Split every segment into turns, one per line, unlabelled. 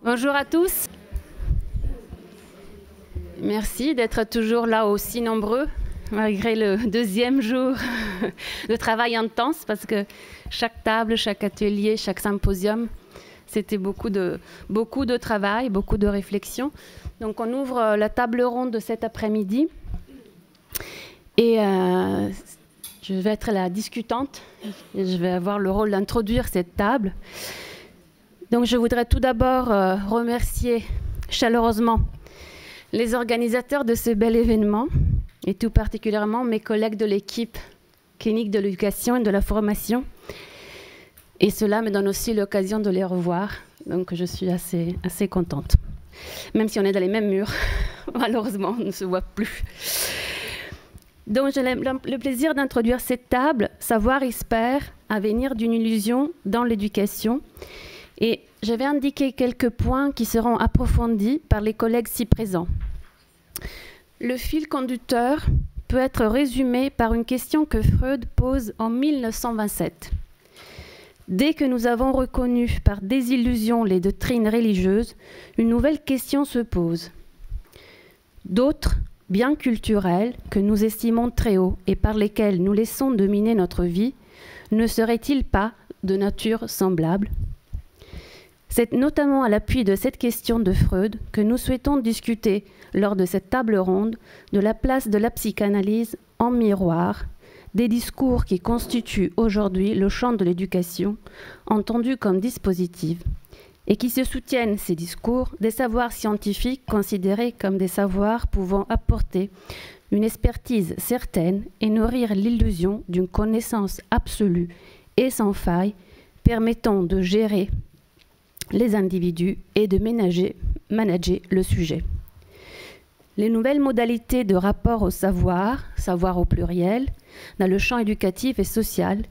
Bonjour à tous. Merci d'être toujours là aussi nombreux, malgré le deuxième jour de travail intense, parce que chaque table, chaque atelier, chaque symposium, c'était beaucoup de travail, beaucoup de réflexion. Donc on ouvre la table ronde de cet après-midi. Et je vais être la discutante, et je vais avoir le rôle d'introduire cette table. Donc je voudrais tout d'abord remercier chaleureusement les organisateurs de ce bel événement, et tout particulièrement mes collègues de l'équipe clinique de l'éducation et de la formation. Et cela me donne aussi l'occasion de les revoir, donc je suis assez contente. Même si on est dans les mêmes murs, malheureusement, on ne se voit plus. Donc j'ai le plaisir d'introduire cette table, Savoir expert, avenir d'une illusion dans l'éducation. Et je vais indiquer quelques points qui seront approfondis par les collègues ci présents. Le fil conducteur peut être résumé par une question que Freud pose en 1927. Dès que nous avons reconnu par désillusion les doctrines religieuses, une nouvelle question se pose. D'autres biens culturels que nous estimons très hauts et par lesquels nous laissons dominer notre vie, ne seraient-ils pas de nature semblable ? C'est notamment à l'appui de cette question de Freud que nous souhaitons discuter lors de cette table ronde de la place de la psychanalyse en miroir des discours qui constituent aujourd'hui le champ de l'éducation, entendu comme dispositif, et qui se soutiennent, ces discours, des savoirs scientifiques considérés comme des savoirs pouvant apporter une expertise certaine et nourrir l'illusion d'une connaissance absolue et sans faille, permettant de gérer les individus et de manager le sujet. Les nouvelles modalités de rapport au savoir, savoir au pluriel, dans le champ éducatif et social,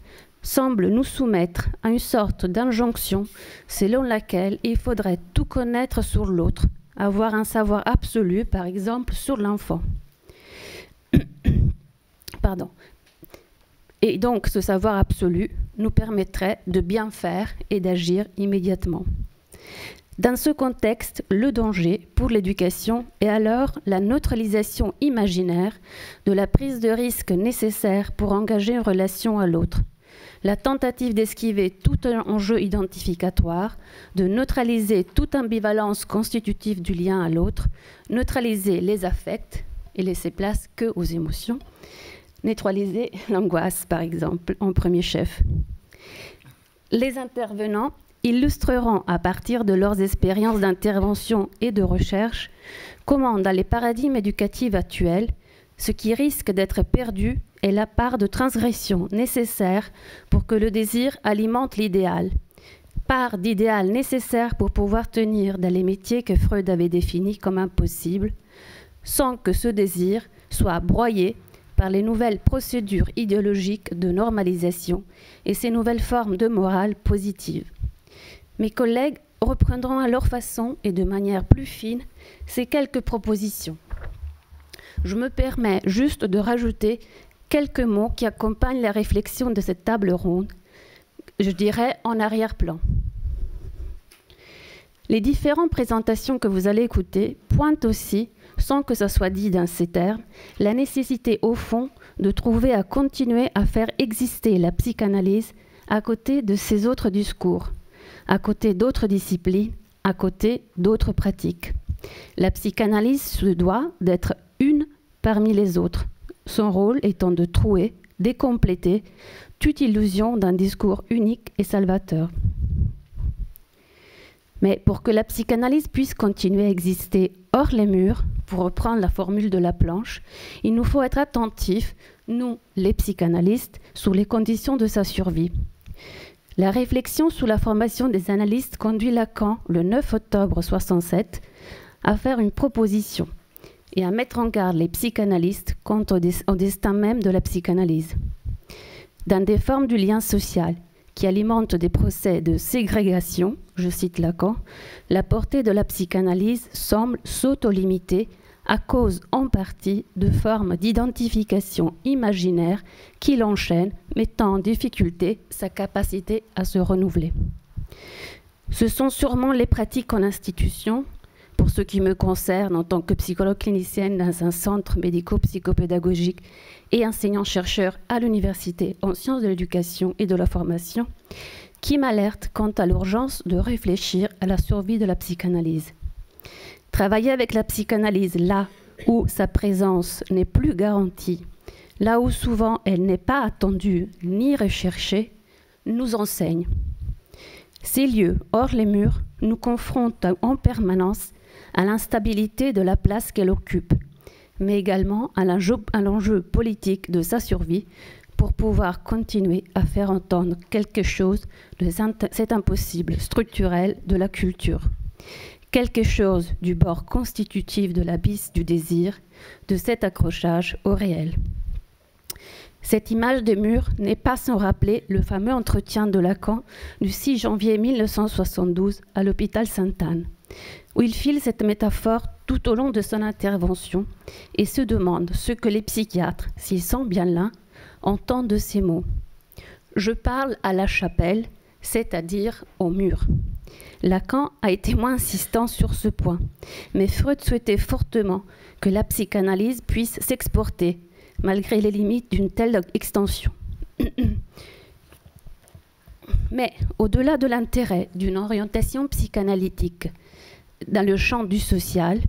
semblent nous soumettre à une sorte d'injonction selon laquelle il faudrait tout connaître sur l'autre, avoir un savoir absolu, par exemple, sur l'enfant. Pardon. Et donc, ce savoir absolu nous permettrait de bien faire et d'agir immédiatement. Dans ce contexte, le danger pour l'éducation est alors la neutralisation imaginaire de la prise de risque nécessaire pour engager une relation à l'autre, la tentative d'esquiver tout enjeu identificatoire, de neutraliser toute ambivalence constitutive du lien à l'autre, neutraliser les affects et laisser place que aux émotions, neutraliser l'angoisse, par exemple, en premier chef. Les intervenants illustreront à partir de leurs expériences d'intervention et de recherche comment, dans les paradigmes éducatifs actuels, ce qui risque d'être perdu est la part de transgression nécessaire pour que le désir alimente l'idéal, part d'idéal nécessaire pour pouvoir tenir dans les métiers que Freud avait définis comme impossibles, sans que ce désir soit broyé par les nouvelles procédures idéologiques de normalisation et ces nouvelles formes de morale positive. Mes collègues reprendront à leur façon et de manière plus fine ces quelques propositions. Je me permets juste de rajouter quelques mots qui accompagnent la réflexion de cette table ronde, je dirais en arrière-plan. Les différentes présentations que vous allez écouter pointent aussi, sans que ça soit dit dans ces termes, la nécessité au fond de trouver à continuer à faire exister la psychanalyse à côté de ces autres discours, à côté d'autres disciplines, à côté d'autres pratiques. La psychanalyse se doit d'être une parmi les autres, son rôle étant de trouer, de compléter toute illusion d'un discours unique et salvateur. Mais pour que la psychanalyse puisse continuer à exister hors les murs, pour reprendre la formule de Laplanche, il nous faut être attentifs, nous, les psychanalystes, sur les conditions de sa survie. La réflexion sur la formation des analystes conduit Lacan, le 9 octobre 1967, à faire une proposition et à mettre en garde les psychanalystes quant au destin même de la psychanalyse. Dans des formes du lien social qui alimentent des procès de ségrégation, je cite Lacan, la portée de la psychanalyse semble s'auto-limiter à cause en partie de formes d'identification imaginaire qui l'enchaînent, mettant en difficulté sa capacité à se renouveler. Ce sont sûrement les pratiques en institution, pour ce qui me concerne en tant que psychologue clinicienne dans un centre médico-psychopédagogique et enseignant-chercheur à l'université en sciences de l'éducation et de la formation, qui m'alerte quant à l'urgence de réfléchir à la survie de la psychanalyse. Travailler avec la psychanalyse là où sa présence n'est plus garantie, là où souvent elle n'est pas attendue ni recherchée, nous enseigne. Ces lieux, hors les murs, nous confrontent en permanence à l'instabilité de la place qu'elle occupe, mais également à l'enjeu politique de sa survie pour pouvoir continuer à faire entendre quelque chose de cet impossible structurel de la culture. Quelque chose du bord constitutif de l'abysse du désir, de cet accrochage au réel. Cette image des murs n'est pas sans rappeler le fameux entretien de Lacan du 6 janvier 1972 à l'hôpital Sainte-Anne, où il file cette métaphore tout au long de son intervention et se demande ce que les psychiatres, s'ils sont bien là, entendent de ces mots. Je parle à la chapelle, c'est-à-dire au mur. Lacan a été moins insistant sur ce point, mais Freud souhaitait fortement que la psychanalyse puisse s'exporter, malgré les limites d'une telle extension. Mais au-delà de l'intérêt d'une orientation psychanalytique dans le champ du social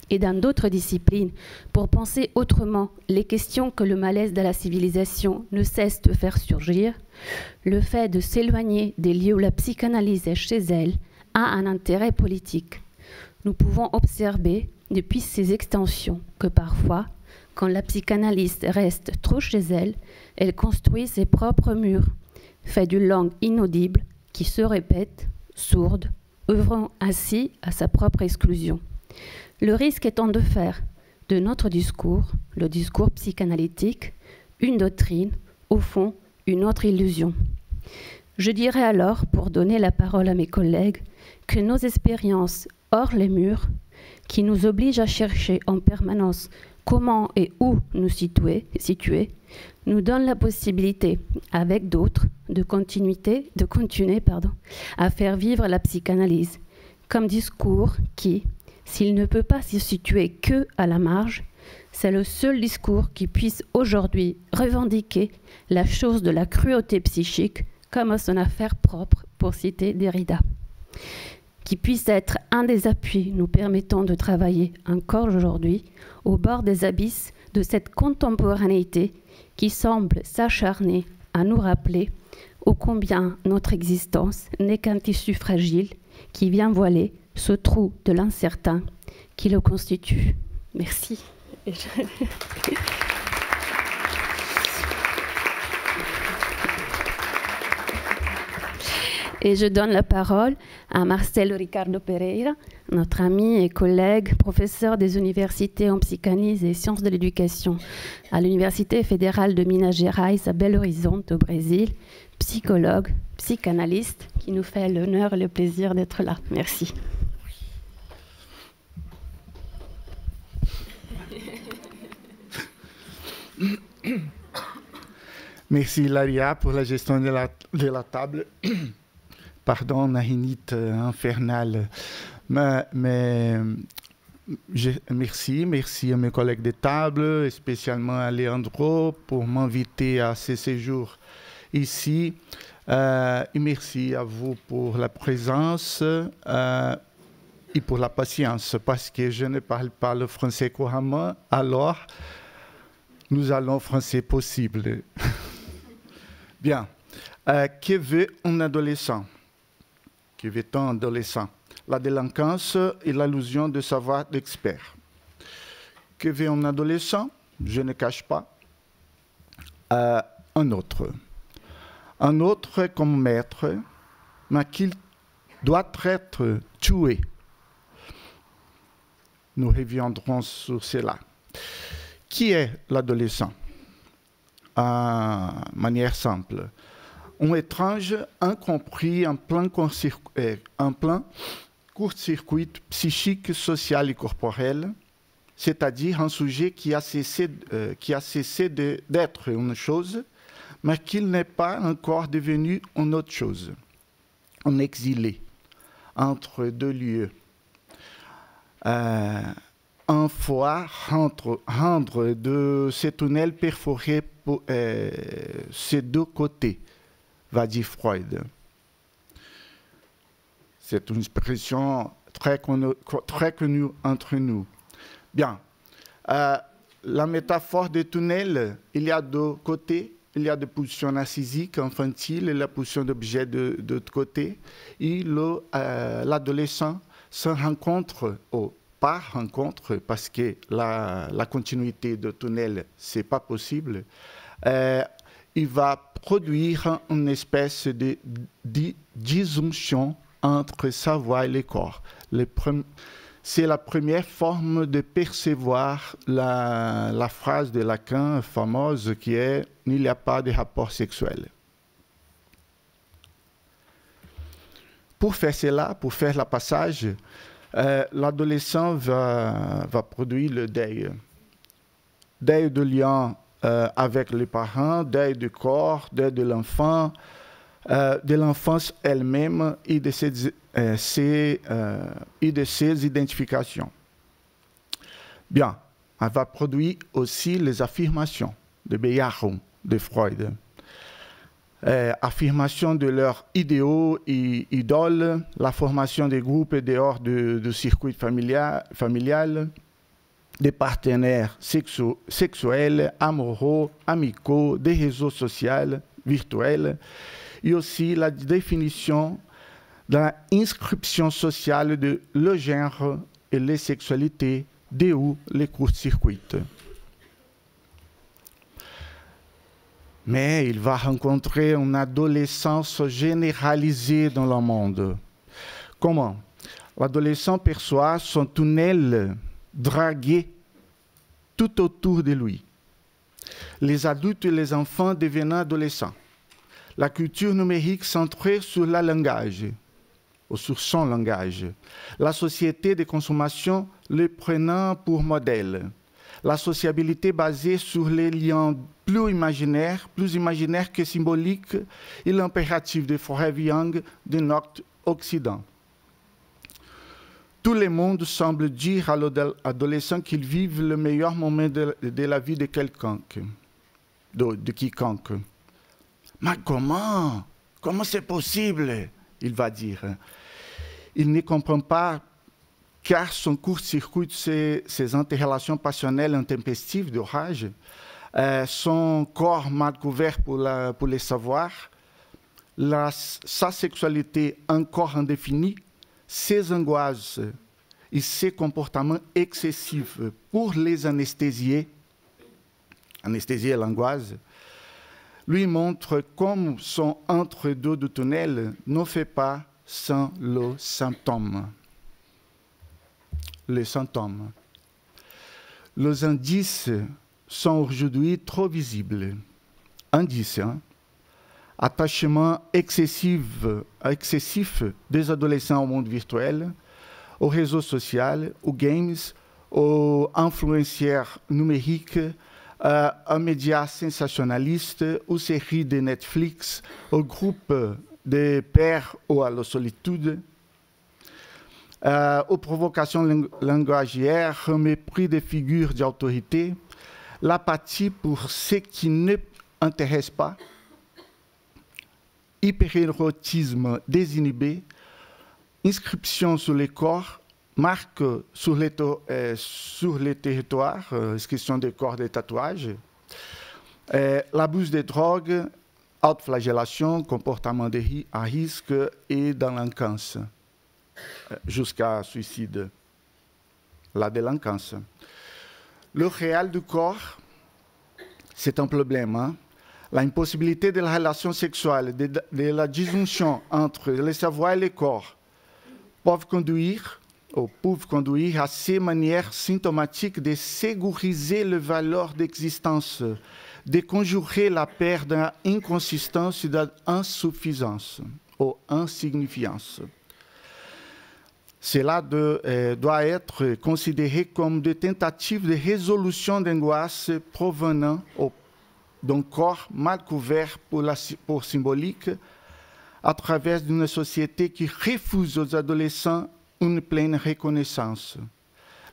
et dans d'autres disciplines pour penser autrement les questions que le malaise de la civilisation ne cesse de faire surgir, le fait de s'éloigner des lieux où la psychanalyse est chez elle a un intérêt politique. Nous pouvons observer depuis ces extensions que parfois, quand la psychanalyste reste trop chez elle, elle construit ses propres murs, fait d'une langue inaudible qui se répète, sourde, œuvrant ainsi à sa propre exclusion. Le risque étant de faire de notre discours, le discours psychanalytique, une doctrine, au fond, une autre illusion. Je dirais alors, pour donner la parole à mes collègues, que nos expériences hors les murs, qui nous obligent à chercher en permanence comment et où nous situer, nous donnent la possibilité, avec d'autres, de continuer à faire vivre la psychanalyse comme discours qui, s'il ne peut pas se situer que à la marge, c'est le seul discours qui puisse aujourd'hui revendiquer la chose de la cruauté psychique comme son affaire propre, pour citer Derrida, qui puisse être un des appuis nous permettant de travailler encore aujourd'hui au bord des abysses de cette contemporanéité qui semble s'acharner à nous rappeler ô combien notre existence n'est qu'un tissu fragile qui vient voiler ce trou de l'incertain qui le constitue. Merci. Et je donne la parole à Marcelo Ricardo Pereira, notre ami et collègue, professeur des universités en psychanalyse et sciences de l'éducation à l'Université fédérale de Minas Gerais à Belo Horizonte au Brésil, psychologue, psychanalyste, qui nous fait l'honneur et le plaisir d'être là. Merci.
Merci Laria pour la gestion de la table. Pardon, la rhinite infernale. Merci à mes collègues de table, spécialement à Leandro pour m'inviter à ce séjour ici. Et merci à vous pour la présence et pour la patience, parce que je ne parle pas le français couramment, alors nous allons français possible. Bien. Que veut un adolescent? Que veut un adolescent? La délinquance et l'allusion de savoir d'expert. Que veut un adolescent? Je ne cache pas. Un autre. Un autre comme maître, mais qu'il doit être tué. Nous reviendrons sur cela. Qui est l'adolescent? De manière simple. Un étrange incompris en plein court-circuit psychique, social et corporel, c'est-à-dire un sujet qui a cessé d'être une chose, mais qu'il n'est pas encore devenu une autre chose, un exilé, entre deux lieux. Un fois rendre de ces tunnels perforés pour ces deux côtés, va dire Freud. C'est une expression très connue entre nous. Bien. La métaphore des tunnels, il y a deux côtés. Il y a des positions narcissiques, infantiles, et la position d'objet de l'autre côté. Et l'adolescent se rencontre, ou par rencontre, parce que la continuité de tunnel, ce n'est pas possible, il va produire une espèce de disjonction entre sa voix et le corps. C'est la première forme de percevoir la phrase de Lacan fameuse qui est « Il n'y a pas de rapport sexuel ». Pour faire cela, pour faire le passage, l'adolescent va produire le deuil. Deuil de lien avec les parents, deuil du corps, deuil de l'enfant, de l'enfance elle-même et de ses identifications. Bien, elle va produire aussi les affirmations de Bejahung, de Freud. Affirmation de leurs idéaux et idoles, la formation des groupes dehors du circuit familial, des partenaires sexuels, amoureux, amicaux, des réseaux sociaux, virtuels, et aussi la définition de l'inscription sociale de le genre et les sexualités, d'où les court-circuits. Mais il va rencontrer une adolescence généralisée dans le monde. Comment? L'adolescent perçoit son tunnel dragué tout autour de lui. Les adultes et les enfants devenant adolescents. La culture numérique centrée sur le langage, ou sur son langage. La société de consommation le prenant pour modèle. La sociabilité basée sur les liens plus imaginaires que symboliques, et l'impératif de Forever Young de notre Occident. Tout le monde semble dire à l'adolescent qu'il vive le meilleur moment de la vie de quiconque. Mais comment? Comment c'est possible? Il va dire. Il ne comprend pas car son court-circuit, ses interrelations passionnelles intempestives de rage, son corps mal couvert pour les savoirs, sa sexualité encore indéfinie, ses angoisses et ses comportements excessifs pour les anesthésier l'angoisse, lui montre comme son entre-deux de tunnel ne fait pas sans le symptôme. Les symptômes. Les indices sont aujourd'hui trop visibles. Indices, attachement excessif des adolescents au monde virtuel, aux réseaux sociaux, aux games, aux influenceurs numériques, aux médias sensationnalistes, aux séries de Netflix, aux groupes de pairs ou à la solitude, aux provocations langagières, au mépris des figures d'autorité, l'apathie pour ce qui ne intéresse pas, hyperérotisme désinhibé, inscription sur les corps, marque sur les territoires, inscription des corps des tatouages, l'abus des drogues, autoflagellation, comportement à risque et délinquance, jusqu'à suicide, la délinquance. Le réel du corps, c'est un problème. L'impossibilité de la relation sexuelle, de la disjonction entre le savoir et le corps, peuvent conduire à ces manières symptomatiques de sécuriser le valeur d'existence, de conjurer la peur d'inconsistance et d'insuffisance ou insignifiance. Cela doit être considéré comme des tentatives de résolution d'angoisse provenant d'un corps mal couvert pour symbolique, à travers d'une société qui refuse aux adolescents une pleine reconnaissance.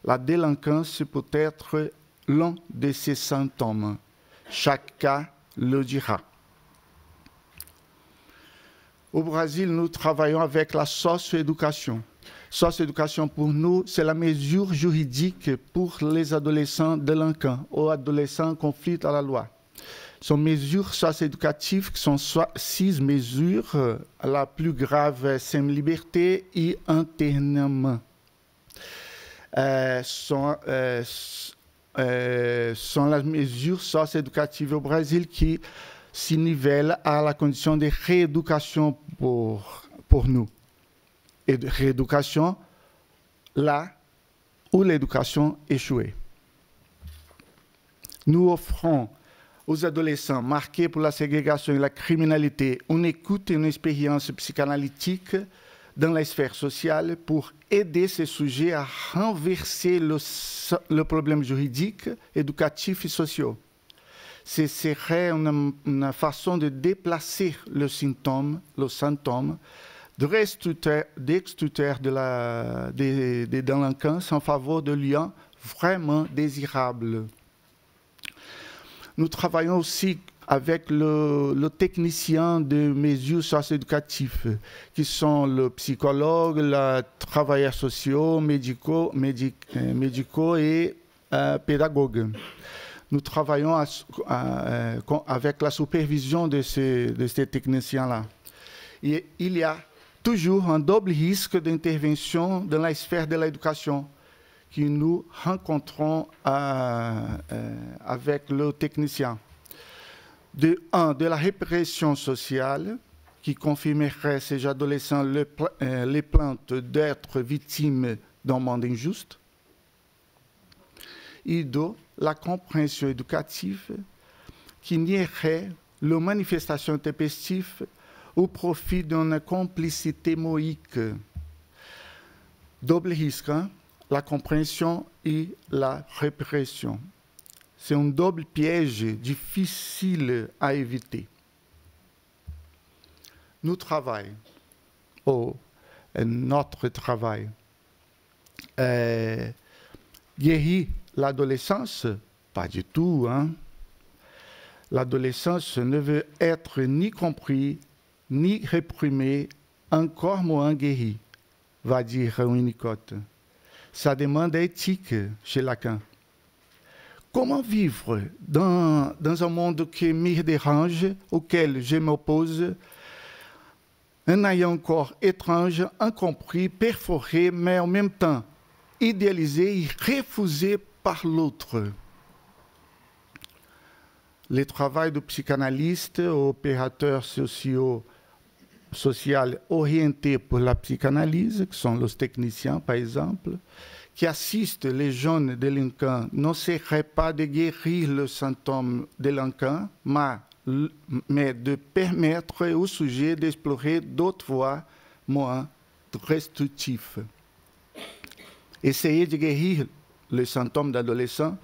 La délinquance peut être l'un de ces symptômes. Chaque cas le dira. Au Brésil, nous travaillons avec la socio-éducation. Socio-éducation, pour nous, c'est la mesure juridique pour les adolescents délinquants ou adolescents en conflit à la loi. Ce sont mesures socio-éducatives qui sont 6 mesures. La plus grave, c'est une liberté et internement. Sont les mesures socio-éducatives au Brésil qui s'y nivellent à la condition de rééducation pour nous. Et de rééducation là où l'éducation échouée. Nous offrons aux adolescents marqués pour la ségrégation et la criminalité une écoute et une expérience psychanalytique dans la sphère sociale pour aider ces sujets à renverser le problème juridique, éducatif et social. Ce serait une façon de déplacer le symptôme d'extruder des délinquances en faveur de liens vraiment désirables. Nous travaillons aussi avec le technicien de mesures socio-éducatives, qui sont le psychologue, les travailleurs sociaux, médicaux et pédagogues. Nous travaillons avec la supervision de ces techniciens-là. Et il y a toujours un double risque d'intervention dans la sphère de l'éducation que nous rencontrons avec le technicien. De la répression sociale, qui confirmerait ces adolescents les plaintes d'être victimes d'un monde injuste, et de la compréhension éducative, qui nierait les manifestations tempestives au profit d'une complicité moïque. Double risque, hein? La compréhension et la répression. C'est un double piège difficile à éviter. Notre travail, guérit l'adolescence? Pas du tout. Hein? L'adolescence ne veut être ni compris, ni réprimée, encore moins guérie, va dire Winnicott. Sa demande est éthique chez Lacan. Comment vivre dans un monde qui me dérange, auquel je m'oppose, un ayant encore étrange, incompris, perforé, mais en même temps idéalisé et refusé par l'autre? Le travail du psychanalyste, opérateur social orienté pour la psychanalyse, qui sont les techniciens par exemple, qui assistent les jeunes délinquants, ne serait pas de guérir le symptôme délinquant, mais de permettre au sujet d'explorer d'autres voies moins restrictives. Essayer de guérir le symptôme d'adolescent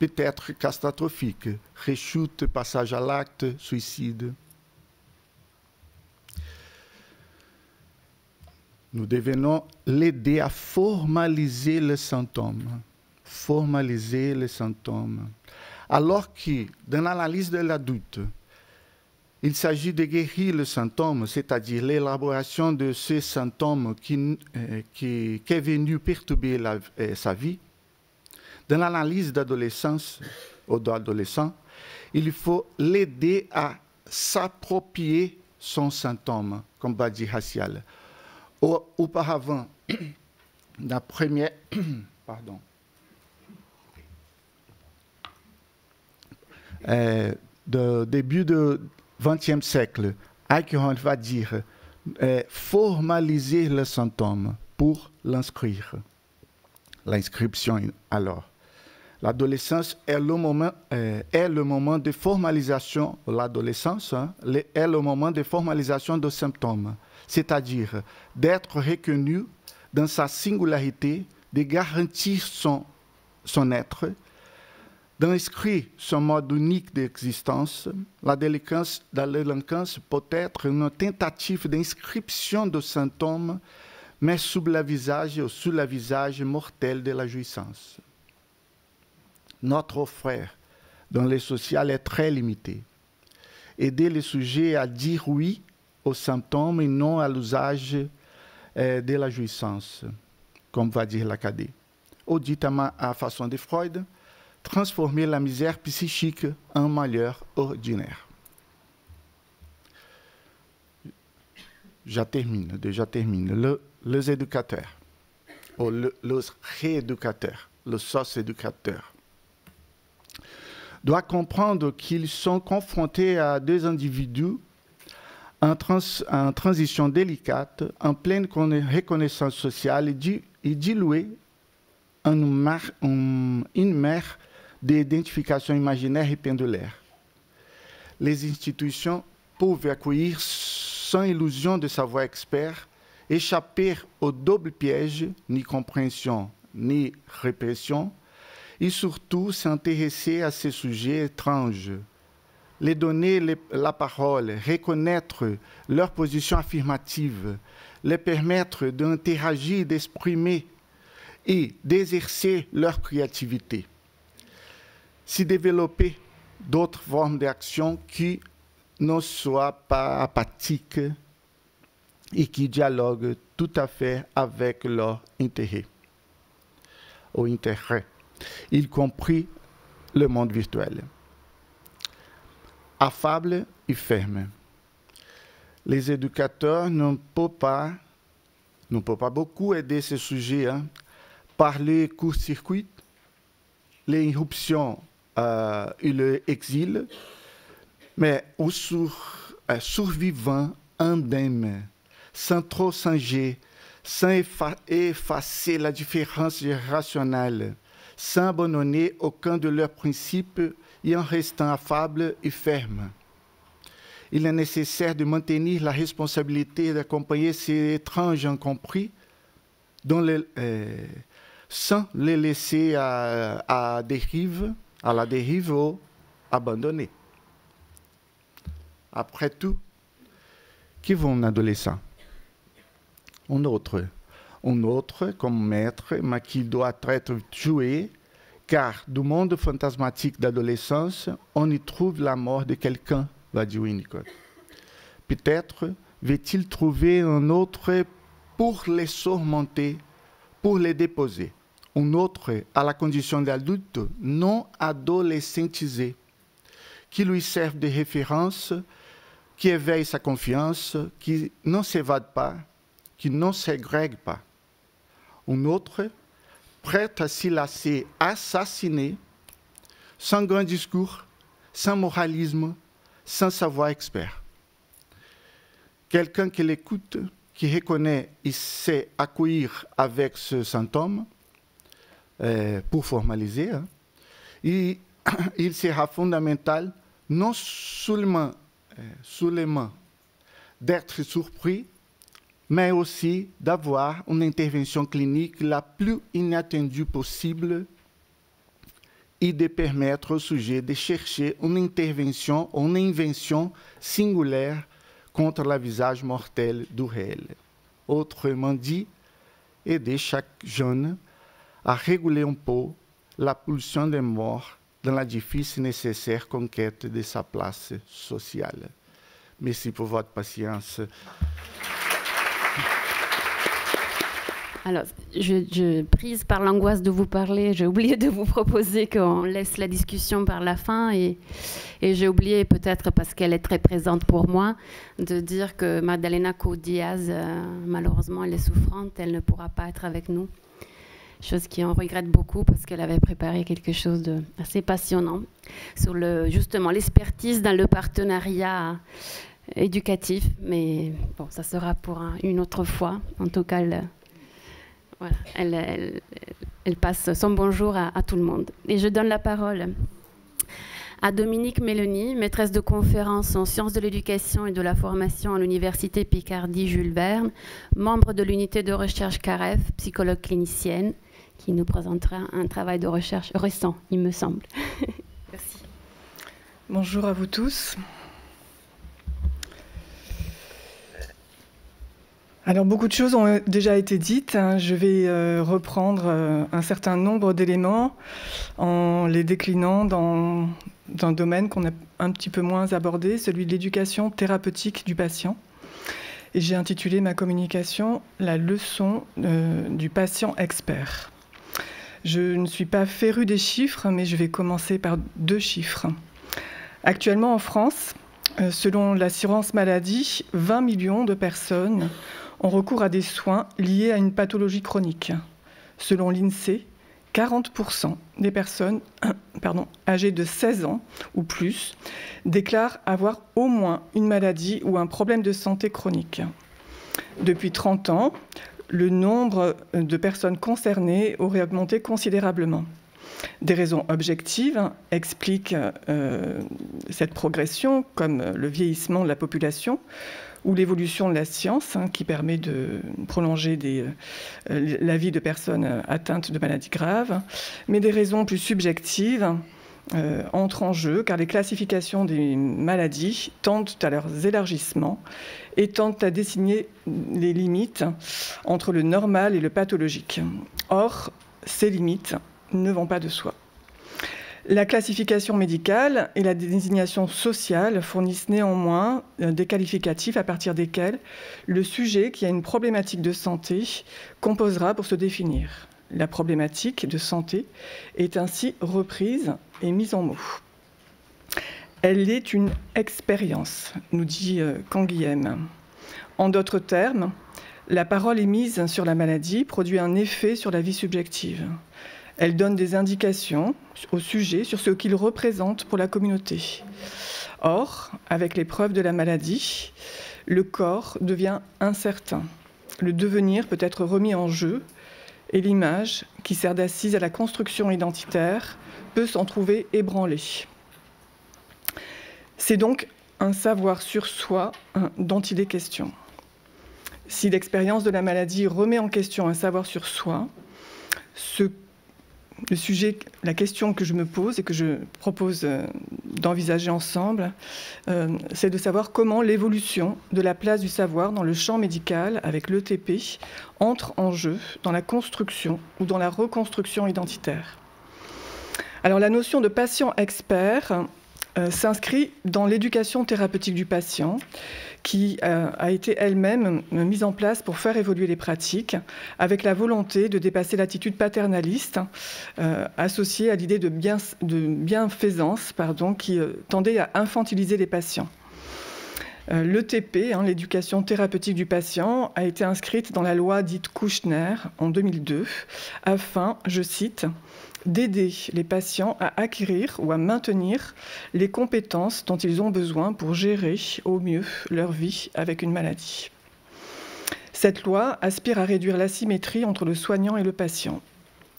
peut être catastrophique, rechute, passage à l'acte, suicide. Nous devons l'aider à formaliser les symptômes. Formaliser les symptômes. Alors que, dans l'analyse de l'adulte, il s'agit de guérir le symptôme, c'est-à-dire l'élaboration de ces symptômes qui est venu perturber sa vie. Dans l'analyse d'adolescence ou d'adolescent, il faut l'aider à s'approprier son symptôme, comme va dire Racial. Auparavant, la première, début du XXe siècle, Eichhorn va dire formaliser le symptôme pour l'inscrire. L'inscription, alors. L'adolescence est le moment de formalisation, l'adolescence est le moment de formalisation de symptômes, c'est-à-dire d'être reconnu dans sa singularité, de garantir son être, d'inscrire son mode unique d'existence, la délinquance peut être une tentative d'inscription de symptômes, mais sous le visage mortel de la jouissance. Notre frère dans le social est très limité. Aider les sujets à dire oui aux symptômes et non à l'usage de la jouissance, comme va dire l'Acadie. Ou dit à façon de Freud, transformer la misère psychique en malheur ordinaire. Déjà termine. Les éducateurs, ou les rééducateurs, le socio-éducateur, doivent comprendre qu'ils sont confrontés à deux individus en transition délicate, en pleine reconnaissance sociale et dilués en une mer d'identification imaginaire et pendulaire. Les institutions peuvent accueillir sans illusion de savoir expert, échapper au double piège, ni compréhension, ni répression, et surtout s'intéresser à ces sujets étranges, les donner la parole, reconnaître leur position affirmative, les permettre d'interagir, d'exprimer et d'exercer leur créativité. Si développer d'autres formes d'action qui ne soient pas apathiques et qui dialoguent tout à fait avec leur intérêt, y compris le monde virtuel. Affable et ferme. Les éducateurs ne peuvent pas beaucoup aider ce sujet par les court-circuits, les irruptions et l'exil, mais au survivant indemne, sans trop changer, sans effacer la différence rationnelle, sans abandonner aucun de leurs principes et en restant affable et ferme. Il est nécessaire de maintenir la responsabilité d'accompagner ces étranges incompris sans les laisser à la dérive ou abandonner. Après tout, qui vaut un adolescent? Un autre comme maître, mais qui doit être joué, car du monde fantasmatique d'adolescence, on y trouve la mort de quelqu'un, va dire Winnicott. Peut-être veut-il trouver un autre pour les surmonter, pour les déposer. Un autre à la condition d'adulte non adolescentisé, qui lui serve de référence, qui éveille sa confiance, qui ne s'évade pas, qui ne ségrègue pas. Un autre prêt à s'y laisser assassiner, sans grand discours, sans moralisme, sans savoir expert. Quelqu'un qui l'écoute, qui reconnaît et sait accueillir avec ce symptôme, pour formaliser, il sera fondamental non seulement d'être surpris, mais aussi d'avoir une intervention clinique la plus inattendue possible et de permettre au sujet de chercher une intervention ou une invention singulière contre le visage mortel du réel. Autrement dit, aider chaque jeune à réguler un peu la pulsion de mort dans la difficile et nécessaire conquête de sa place sociale. Merci pour votre patience.
Alors, prise par l'angoisse de vous parler, j'ai oublié de vous proposer qu'on laisse la discussion par la fin et j'ai oublié, peut-être parce qu'elle est très présente pour moi, de dire que Magdalena Couto-Diaz, malheureusement, elle est souffrante, elle ne pourra pas être avec nous. Chose qu'on regrette beaucoup parce qu'elle avait préparé quelque chose d'assez passionnant sur justement l'expertise dans le partenariat éducatif. Mais bon, ça sera pour une autre fois. En tout cas, voilà, elle passe son bonjour à tout le monde. Et je donne la parole à Dominique Mélanie, maîtresse de conférences en sciences de l'éducation et de la formation à l'Université Picardie Jules Verne, membre de l'unité de recherche CAREF, psychologue clinicienne, qui nous présentera un travail de recherche récent, il me semble. Merci.
Bonjour à vous tous. Alors, beaucoup de choses ont déjà été dites. Je vais reprendre un certain nombre d'éléments en les déclinant dans un domaine qu'on a un petit peu moins abordé, celui de l'éducation thérapeutique du patient. Et j'ai intitulé ma communication « La leçon du patient expert ». Je ne suis pas férue des chiffres, mais je vais commencer par 2 chiffres. Actuellement, en France, selon l'assurance maladie, 20 millions de personnes ont recours à des soins liés à une pathologie chronique. Selon l'INSEE, 40% des personnes âgées de 16 ans ou plus déclarent avoir au moins une maladie ou un problème de santé chronique. Depuis 30 ans, le nombre de personnes concernées aurait augmenté considérablement. Des raisons objectives expliquent cette progression, comme le vieillissement de la population ou l'évolution de la science, qui permet de prolonger la vie de personnes atteintes de maladies graves. Mais des raisons plus subjectives entrent en jeu, car les classifications des maladies tendent à leur élargissement et tendent à dessiner les limites entre le normal et le pathologique. Or, ces limites ne vont pas de soi. La classification médicale et la désignation sociale fournissent néanmoins des qualificatifs à partir desquels le sujet qui a une problématique de santé composera pour se définir. La problématique de santé est ainsi reprise et mise en mots. Elle est une expérience, nous dit Canguilhem. En d'autres termes, la parole émise sur la maladie produit un effet sur la vie subjective. Elle donne des indications au sujet sur ce qu'il représente pour la communauté. Or, avec l'épreuve de la maladie, le corps devient incertain. Le devenir peut être remis en jeu et l'image, qui sert d'assise à la construction identitaire, peut s'en trouver ébranlée. C'est donc un savoir sur soi dont il est question. Si l'expérience de la maladie remet en question un savoir sur soi, le sujet, la question que je me pose et que je propose d'envisager ensemble, c'est de savoir comment l'évolution de la place du savoir dans le champ médical avec l'ETP entre en jeu dans la construction ou dans la reconstruction identitaire. Alors la notion de patient expert s'inscrit dans l'éducation thérapeutique du patient qui a été elle-même mise en place pour faire évoluer les pratiques avec la volonté de dépasser l'attitude paternaliste associée à l'idée de bienfaisance qui tendait à infantiliser les patients. L'ETP, l'éducation thérapeutique du patient, a été inscrite dans la loi dite Kouchner en 2002 afin, je cite, d'aider les patients à acquérir ou à maintenir les compétences dont ils ont besoin pour gérer au mieux leur vie avec une maladie. Cette loi aspire à réduire l'asymétrie entre le soignant et le patient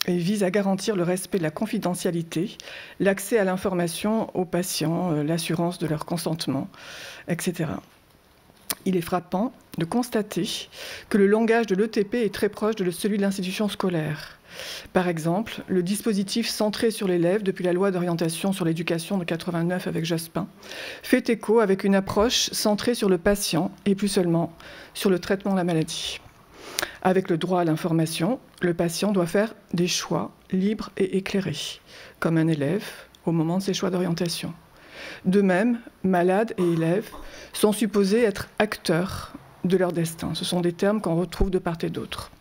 et vise à garantir le respect de la confidentialité, l'accès à l'information aux patients, l'assurance de leur consentement, etc. Il est frappant de constater que le langage de l'ETP est très proche de celui de l'institution scolaire. Par exemple, le dispositif centré sur l'élève depuis la loi d'orientation sur l'éducation de 89 avec Jospin fait écho avec une approche centrée sur le patient et plus seulement sur le traitement de la maladie. Avec le droit à l'information, le patient doit faire des choix libres et éclairés, comme un élève au moment de ses choix d'orientation. De même, malades et élèves sont supposés être acteurs de leur destin. Ce sont des termes qu'on retrouve de part et d'autre.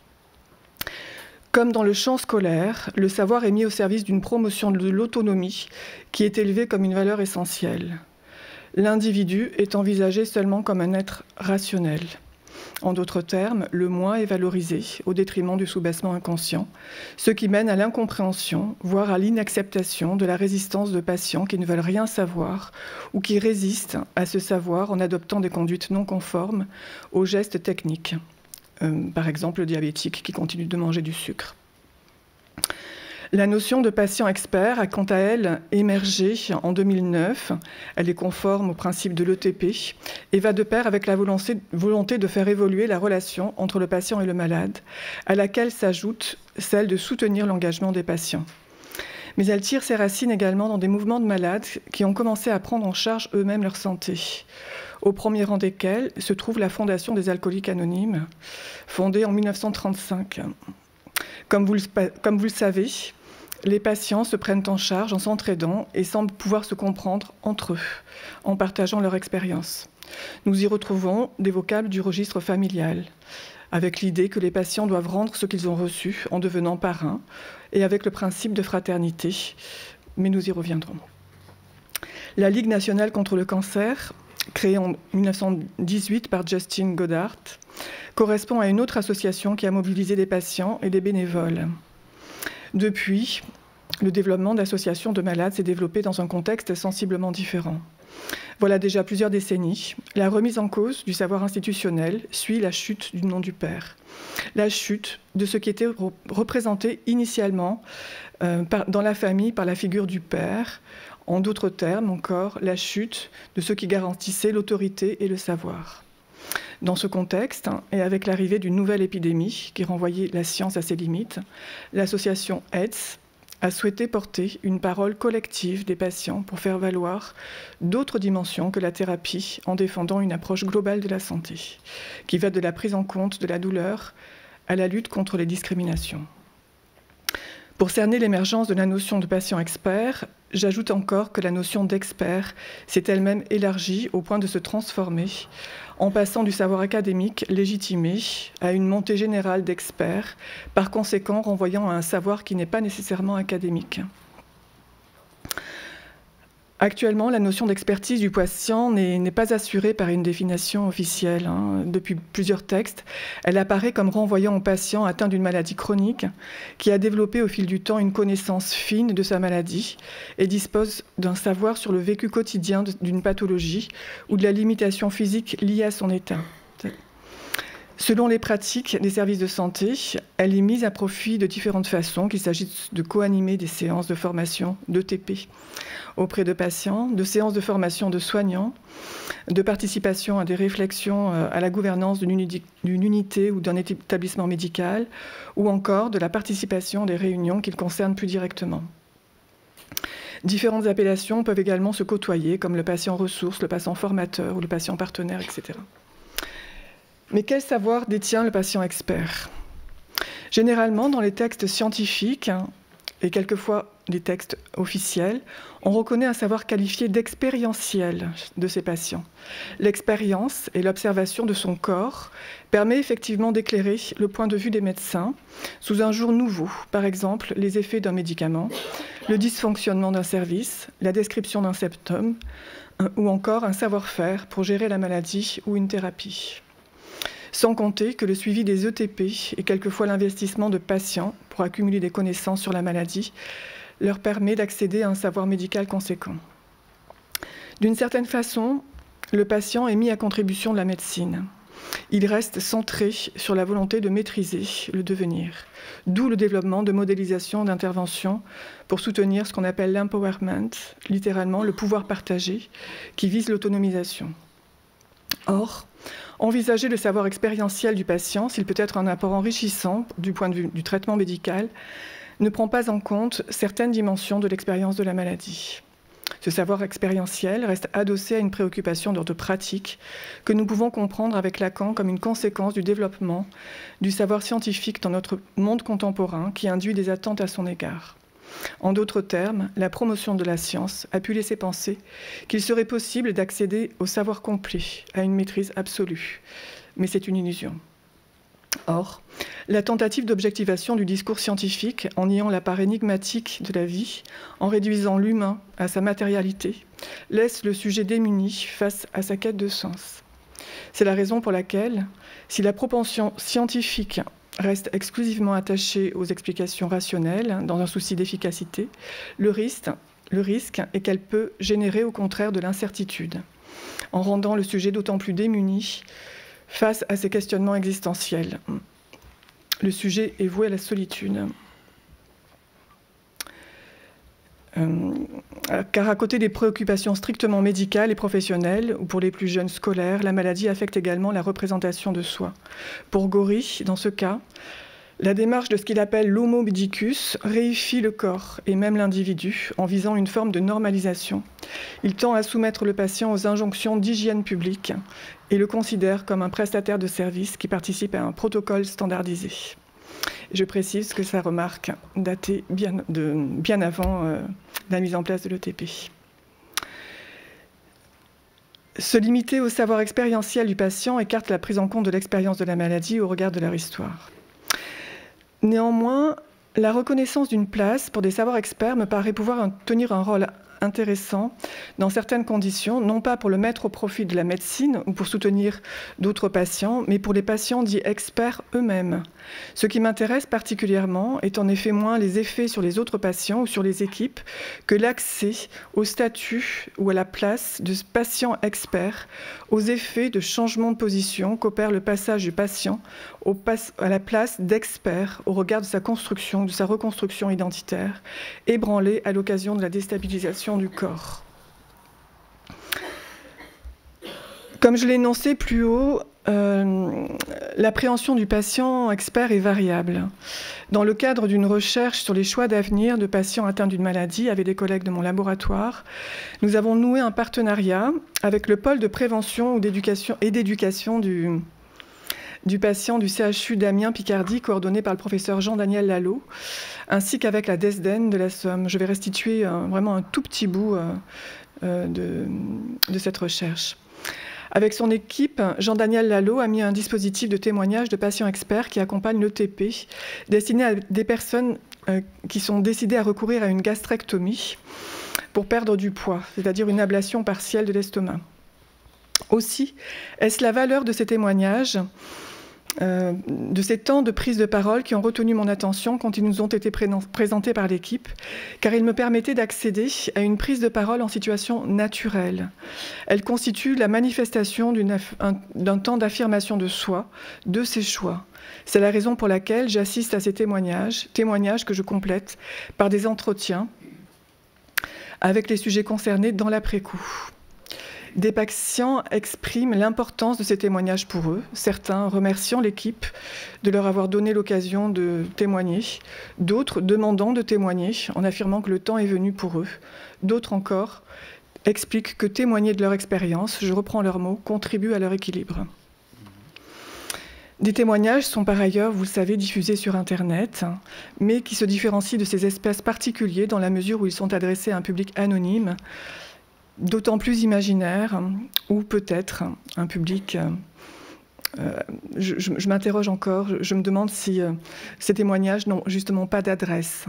Comme dans le champ scolaire, le savoir est mis au service d'une promotion de l'autonomie qui est élevée comme une valeur essentielle. L'individu est envisagé seulement comme un être rationnel. En d'autres termes, le moi est valorisé au détriment du sous-bassement inconscient, ce qui mène à l'incompréhension, voire à l'inacceptation de la résistance de patients qui ne veulent rien savoir ou qui résistent à ce savoir en adoptant des conduites non conformes aux gestes techniques. Par exemple, le diabétique qui continue de manger du sucre. La notion de patient expert a quant à elle émergé en 2009. Elle est conforme au principe de l'ETP et va de pair avec la volonté de faire évoluer la relation entre le patient et le malade, à laquelle s'ajoute celle de soutenir l'engagement des patients. Mais elle tire ses racines également dans des mouvements de malades qui ont commencé à prendre en charge eux-mêmes leur santé, au premier rang desquels se trouve la Fondation des alcooliques anonymes, fondée en 1935. Comme vous le savez, les patients se prennent en charge en s'entraidant et semblent pouvoir se comprendre entre eux, en partageant leur expérience. Nous y retrouvons des vocables du registre familial, avec l'idée que les patients doivent rendre ce qu'ils ont reçu en devenant parrains, et avec le principe de fraternité, mais nous y reviendrons. La Ligue nationale contre le cancer, créée en 1918 par Justin Goddard, correspond à une autre association qui a mobilisé des patients et des bénévoles. Depuis, le développement d'associations de malades s'est développé dans un contexte sensiblement différent. Voilà déjà plusieurs décennies, la remise en cause du savoir institutionnel suit la chute du nom du père. La chute de ce qui était représenté initialement dans la famille par la figure du père. En d'autres termes encore, la chute de ce qui garantissait l'autorité et le savoir. Dans ce contexte, et avec l'arrivée d'une nouvelle épidémie qui renvoyait la science à ses limites, l'association AIDS a souhaité porter une parole collective des patients pour faire valoir d'autres dimensions que la thérapie en défendant une approche globale de la santé, qui va de la prise en compte de la douleur à la lutte contre les discriminations. Pour cerner l'émergence de la notion de patient expert, j'ajoute encore que la notion d'expert s'est elle-même élargie au point de se transformer en passant du savoir académique légitimé à une montée générale d'experts, par conséquent renvoyant à un savoir qui n'est pas nécessairement académique. Actuellement, la notion d'expertise du patient n'est pas assurée par une définition officielle. Depuis plusieurs textes, elle apparaît comme renvoyant au patient atteint d'une maladie chronique qui a développé au fil du temps une connaissance fine de sa maladie et dispose d'un savoir sur le vécu quotidien d'une pathologie ou de la limitation physique liée à son état. Selon les pratiques des services de santé, elle est mise à profit de différentes façons, qu'il s'agisse de co-animer des séances de formation d'ETP auprès de patients, de séances de formation de soignants, de participation à des réflexions à la gouvernance d'une unité ou d'un établissement médical, ou encore de la participation à des réunions qui le concernent plus directement. Différentes appellations peuvent également se côtoyer, comme le patient ressource, le patient formateur ou le patient partenaire, etc. Mais quel savoir détient le patient expert? Généralement, dans les textes scientifiques, et quelquefois les textes officiels, on reconnaît un savoir qualifié d'expérientiel de ces patients. L'expérience et l'observation de son corps permet effectivement d'éclairer le point de vue des médecins sous un jour nouveau, par exemple les effets d'un médicament, le dysfonctionnement d'un service, la description d'un symptôme, ou encore un savoir-faire pour gérer la maladie ou une thérapie. Sans compter que le suivi des ETP et quelquefois l'investissement de patients pour accumuler des connaissances sur la maladie leur permet d'accéder à un savoir médical conséquent. D'une certaine façon, le patient est mis à contribution de la médecine. Il reste centré sur la volonté de maîtriser le devenir, d'où le développement de modélisations d'intervention pour soutenir ce qu'on appelle l'empowerment, littéralement le pouvoir partagé, qui vise l'autonomisation. Or, envisager le savoir expérientiel du patient, s'il peut être un apport enrichissant du point de vue du traitement médical, ne prend pas en compte certaines dimensions de l'expérience de la maladie. Ce savoir expérientiel reste adossé à une préoccupation d'ordre pratique que nous pouvons comprendre avec Lacan comme une conséquence du développement du savoir scientifique dans notre monde contemporain qui induit des attentes à son égard. En d'autres termes, la promotion de la science a pu laisser penser qu'il serait possible d'accéder au savoir complet, à une maîtrise absolue. Mais c'est une illusion. Or, la tentative d'objectivation du discours scientifique, en niant la part énigmatique de la vie, en réduisant l'humain à sa matérialité, laisse le sujet démuni face à sa quête de sens. C'est la raison pour laquelle, si la propension scientifique reste exclusivement attachée aux explications rationnelles, dans un souci d'efficacité, le risque est qu'elle peut générer au contraire de l'incertitude, en rendant le sujet d'autant plus démuni face à ces questionnements existentiels. Le sujet est voué à la solitude. Car à côté des préoccupations strictement médicales et professionnelles, ou pour les plus jeunes scolaires, la maladie affecte également la représentation de soi. Pour Gori, dans ce cas, la démarche de ce qu'il appelle l'homo medicus réifie le corps et même l'individu en visant une forme de normalisation. Il tend à soumettre le patient aux injonctions d'hygiène publique et le considère comme un prestataire de service qui participe à un protocole standardisé. Je précise que sa remarque datait bien avant la mise en place de l'ETP. Se limiter au savoir expérientiel du patient écarte la prise en compte de l'expérience de la maladie au regard de leur histoire. Néanmoins, la reconnaissance d'une place pour des savoirs experts me paraît pouvoir tenir un rôle intéressant dans certaines conditions, non pas pour le mettre au profit de la médecine ou pour soutenir d'autres patients, mais pour les patients dits experts eux-mêmes. Ce qui m'intéresse particulièrement est en effet moins les effets sur les autres patients ou sur les équipes que l'accès au statut ou à la place de patient expert, aux effets de changement de position qu'opère le passage du patient à la place d'expert au regard de sa construction, de sa reconstruction identitaire, ébranlée à l'occasion de la déstabilisation du corps. Comme je l'ai énoncé plus haut, l'appréhension du patient expert est variable. Dans le cadre d'une recherche sur les choix d'avenir de patients atteints d'une maladie avec des collègues de mon laboratoire, nous avons noué un partenariat avec le pôle de prévention et d'éducation du patient du CHU d'Amiens-Picardie, coordonné par le professeur Jean-Daniel Lallot, ainsi qu'avec la DESDEN de la Somme. Je vais restituer vraiment un tout petit bout de cette recherche. Avec son équipe, Jean-Daniel Lallot a mis un dispositif de témoignage de patients experts qui accompagnent l'ETP, destiné à des personnes qui sont décidées à recourir à une gastrectomie pour perdre du poids, c'est-à-dire une ablation partielle de l'estomac. Aussi, est-ce la valeur de ces témoignages, de ces temps de prise de parole qui ont retenu mon attention quand ils nous ont été présentés par l'équipe, car ils me permettaient d'accéder à une prise de parole en situation naturelle. Elle constitue la manifestation d'un temps d'affirmation de soi, de ses choix. C'est la raison pour laquelle j'assiste à ces témoignages que je complète par des entretiens avec les sujets concernés dans l'après-coup. Des patients expriment l'importance de ces témoignages pour eux, certains remerciant l'équipe de leur avoir donné l'occasion de témoigner, d'autres demandant de témoigner en affirmant que le temps est venu pour eux, d'autres encore expliquent que témoigner de leur expérience, je reprends leurs mots, contribue à leur équilibre. Des témoignages sont par ailleurs, vous le savez, diffusés sur Internet, mais qui se différencient de ces espaces particuliers dans la mesure où ils sont adressés à un public anonyme, d'autant plus imaginaire, ou peut-être un public... je m'interroge encore, je me demande si ces témoignages n'ont justement pas d'adresse.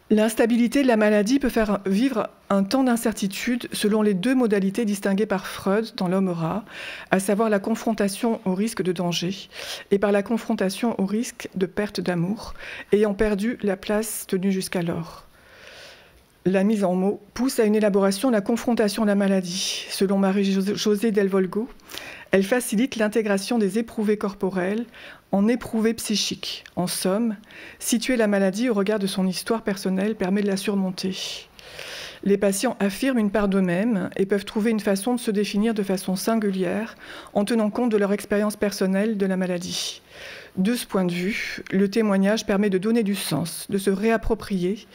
L'instabilité de la maladie peut faire vivre un temps d'incertitude selon les deux modalités distinguées par Freud dans l'homme rat, à savoir la confrontation au risque de danger et par la confrontation au risque de perte d'amour, ayant perdu la place tenue jusqu'alors. La mise en mots pousse à une élaboration de la confrontation à la maladie. Selon Marie-Josée Delvolgo, elle facilite l'intégration des éprouvés corporels en éprouvés psychiques. En somme, situer la maladie au regard de son histoire personnelle permet de la surmonter. Les patients affirment une part d'eux-mêmes et peuvent trouver une façon de se définir de façon singulière en tenant compte de leur expérience personnelle de la maladie. De ce point de vue, le témoignage permet de donner du sens, de se réapproprier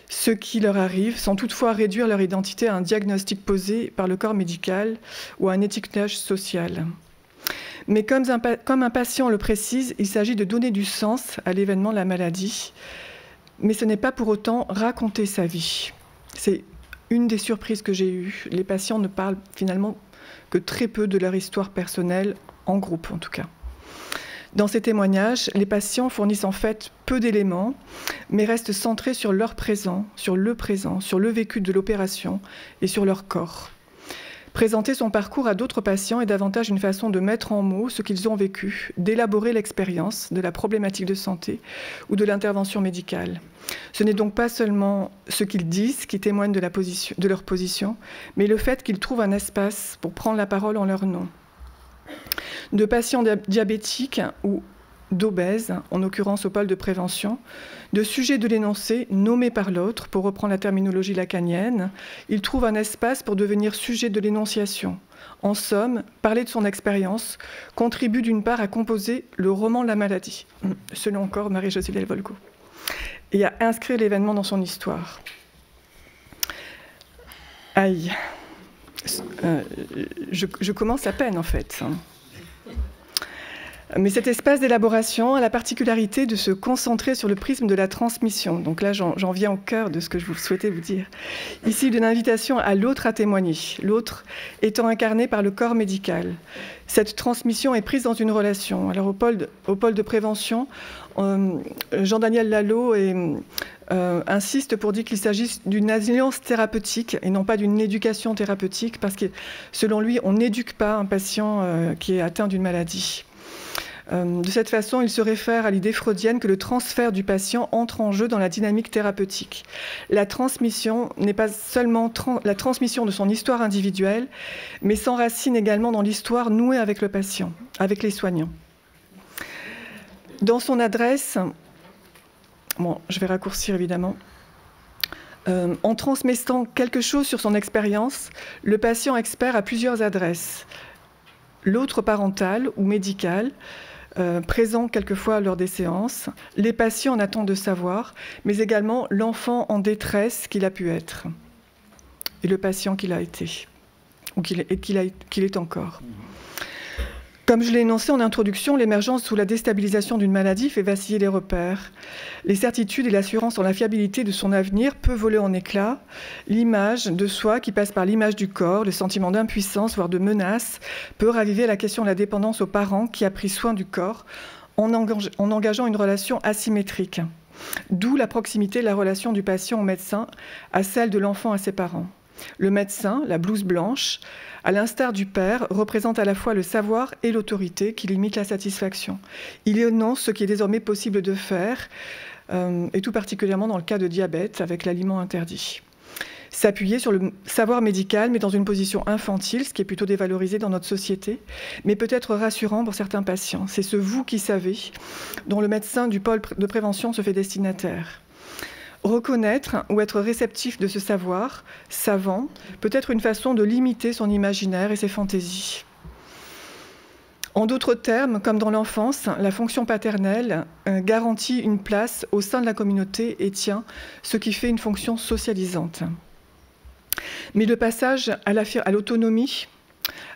ce qui leur arrive, sans toutefois réduire leur identité à un diagnostic posé par le corps médical ou à un étiquetage social. Mais comme un patient le précise, il s'agit de donner du sens à l'événement de la maladie, mais ce n'est pas pour autant raconter sa vie. C'est une des surprises que j'ai eues. Les patients ne parlent finalement que très peu de leur histoire personnelle, en groupe en tout cas. Dans ces témoignages, les patients fournissent en fait peu d'éléments, mais restent centrés sur leur présent, sur le vécu de l'opération et sur leur corps. Présenter son parcours à d'autres patients est davantage une façon de mettre en mots ce qu'ils ont vécu, d'élaborer l'expérience de la problématique de santé ou de l'intervention médicale. Ce n'est donc pas seulement ce qu'ils disent qui témoigne de leur position, mais le fait qu'ils trouvent un espace pour prendre la parole en leur nom. De patients diabétiques ou d'obèse, en l'occurrence au pôle de prévention, de sujet de l'énoncé nommé par l'autre, pour reprendre la terminologie lacanienne, il trouve un espace pour devenir sujet de l'énonciation. En somme, parler de son expérience contribue d'une part à composer le roman La maladie, selon encore Marie-Josée Delvolco, et à inscrire l'événement dans son histoire. Aïe, je commence à peine en fait. Mais cet espace d'élaboration a la particularité de se concentrer sur le prisme de la transmission. Donc là, j'en viens au cœur de ce que je souhaitais vous dire. Ici, d'une invitation à l'autre à témoigner, l'autre étant incarné par le corps médical. Cette transmission est prise dans une relation. Alors au pôle de prévention, Jean-Daniel Lalo insiste pour dire qu'il s'agit d'une alliance thérapeutique et non pas d'une éducation thérapeutique, parce que selon lui, on n'éduque pas un patient qui est atteint d'une maladie. De cette façon, il se réfère à l'idée freudienne que le transfert du patient entre en jeu dans la dynamique thérapeutique. La transmission n'est pas seulement la transmission de son histoire individuelle, mais s'enracine également dans l'histoire nouée avec le patient, avec les soignants. Dans son adresse, bon, je vais raccourcir évidemment, en transmettant quelque chose sur son expérience, le patient expert a plusieurs adresses. L'autre parental ou médical, présent quelquefois lors des séances, les patients en attente de savoir, mais également l'enfant en détresse qu'il a pu être, et le patient qu'il a été, ou qu'il est encore. Comme je l'ai énoncé en introduction, l'émergence sous la déstabilisation d'une maladie fait vaciller les repères. Les certitudes et l'assurance en la fiabilité de son avenir peut voler en éclats. L'image de soi, qui passe par l'image du corps, le sentiment d'impuissance, voire de menace, peut raviver la question de la dépendance aux parents qui a pris soin du corps en engageant une relation asymétrique. D'où la proximité de la relation du patient au médecin à celle de l'enfant à ses parents. Le médecin, la blouse blanche, à l'instar du père, représente à la fois le savoir et l'autorité qui limite la satisfaction. Il énonce ce qui est désormais possible de faire, et tout particulièrement dans le cas de diabète avec l'aliment interdit. S'appuyer sur le savoir médical, mais dans une position infantile, ce qui est plutôt dévalorisé dans notre société, mais peut être rassurant pour certains patients. C'est ce « vous qui savez » dont le médecin du pôle de prévention se fait destinataire. Reconnaître ou être réceptif de ce savoir, savant, peut être une façon de limiter son imaginaire et ses fantaisies. En d'autres termes, comme dans l'enfance, la fonction paternelle garantit une place au sein de la communauté et tient ce qui fait une fonction socialisante. Mais le passage à l'autonomie,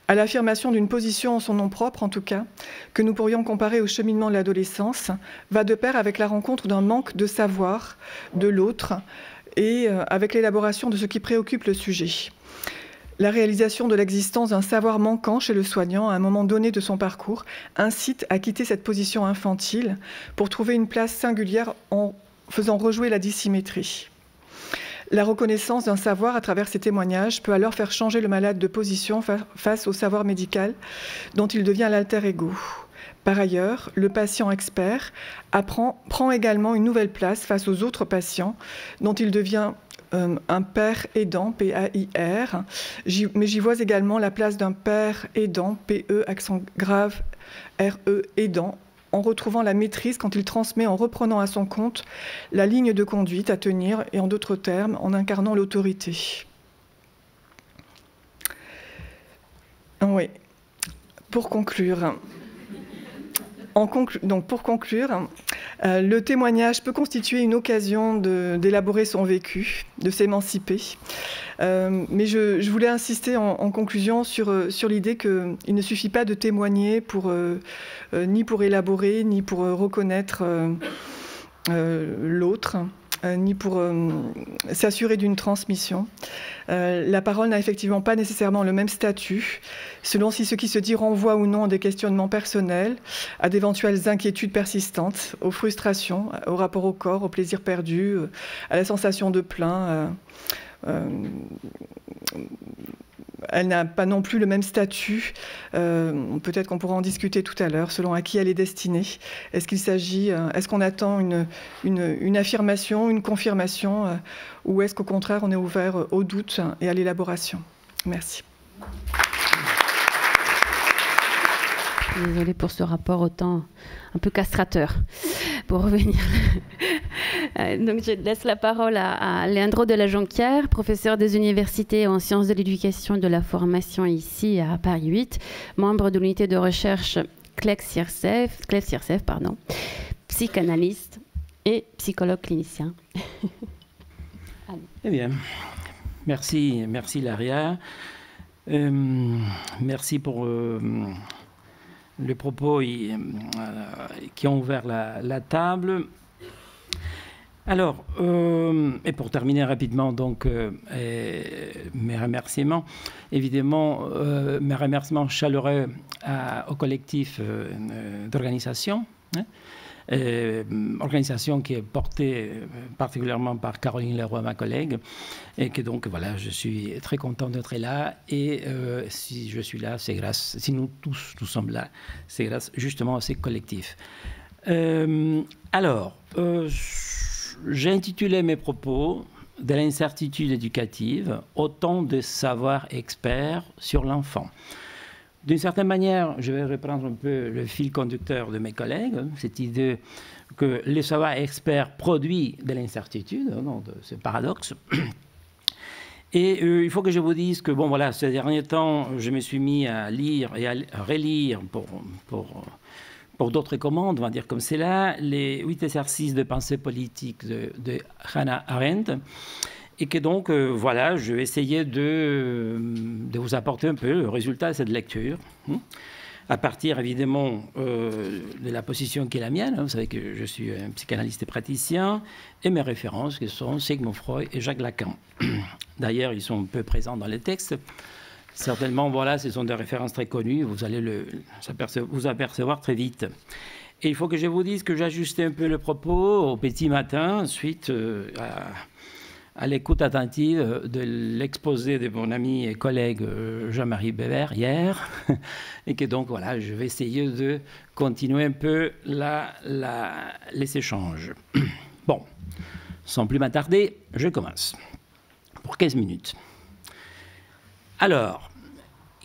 à l'affirmation d'une position en son nom propre, en tout cas, que nous pourrions comparer au cheminement de l'adolescence, va de pair avec la rencontre d'un manque de savoir de l'autre et avec l'élaboration de ce qui préoccupe le sujet. La réalisation de l'existence d'un savoir manquant chez le soignant à un moment donné de son parcours incite à quitter cette position infantile pour trouver une place singulière en faisant rejouer la dissymétrie. La reconnaissance d'un savoir à travers ces témoignages peut alors faire changer le malade de position face au savoir médical dont il devient l'alter ego. Par ailleurs, le patient expert prend également une nouvelle place face aux autres patients dont il devient un père aidant, P-A-I-R, mais j'y vois également la place d'un père aidant, P-E, accent grave, R-E, aidant, en retrouvant la maîtrise quand il transmet en reprenant à son compte la ligne de conduite à tenir et en d'autres termes, en incarnant l'autorité. Oui, pour conclure, le témoignage peut constituer une occasion d'élaborer son vécu, de s'émanciper. Mais je voulais insister en conclusion sur l'idée qu'il ne suffit pas de témoigner ni pour élaborer, ni pour reconnaître l'autre, ni pour s'assurer d'une transmission. La parole n'a effectivement pas nécessairement le même statut, selon si ce qui se dit renvoie ou non à des questionnements personnels, à d'éventuelles inquiétudes persistantes, aux frustrations, au rapport au corps, au plaisir perdu, à la sensation de plein. Elle n'a pas non plus le même statut, peut-être qu'on pourra en discuter tout à l'heure, selon à qui elle est destinée. Est-ce qu'on attend une affirmation, une confirmation, ou est-ce qu'au contraire on est ouvert au doute et à l'élaboration? Merci.
Désolée pour ce rapport autant un peu castrateur. Pour revenir. Donc, je laisse la parole à Leandro de la Jonquière, professeur des universités en sciences de l'éducation et de la formation ici à Paris 8, membre de l'unité de recherche CLEF-CIRCEF, psychanalyste et psychologue clinicien.
Eh bien, merci Laria. Merci pour les propos qui ont ouvert la table. Alors, et pour terminer rapidement, donc, mes remerciements, évidemment, mes remerciements chaleureux au collectif d'organisation, organisation qui est portée particulièrement par Caroline Leroy, ma collègue, et que donc, voilà, je suis très content d'être là, et si je suis là, c'est grâce, si nous tous, nous sommes là, c'est grâce justement à ces collectifs. Alors, j'ai intitulé mes propos « De l'incertitude éducative, autant de savoirs experts sur l'enfant ». D'une certaine manière, je vais reprendre un peu le fil conducteur de mes collègues, cette idée que les savoirs experts produisent de l'incertitude, de ce paradoxe. Et il faut que je vous dise que, bon, voilà, ces derniers temps, je me suis mis à lire et à relire pour d'autres commandes, on va dire comme c'est là, les 8 exercices de pensée politique de Hannah Arendt. Et que donc, voilà, je vais essayer de vous apporter un peu le résultat de cette lecture, à partir évidemment de la position qui est la mienne. Vous savez que je suis un psychanalyste et praticien, et mes références qui sont Sigmund Freud et Jacques Lacan. D'ailleurs, ils sont peu présents dans les textes. Certainement, voilà, ce sont des références très connues, vous allez vous apercevoir très vite. Et il faut que je vous dise que j'ai ajusté un peu le propos au petit matin, suite à l'écoute attentive de l'exposé de mon ami et collègue Jean-Marie Bébert hier, et que donc, voilà, je vais essayer de continuer un peu les échanges. Bon, sans plus m'attarder, je commence. Pour 15 minutes. Alors,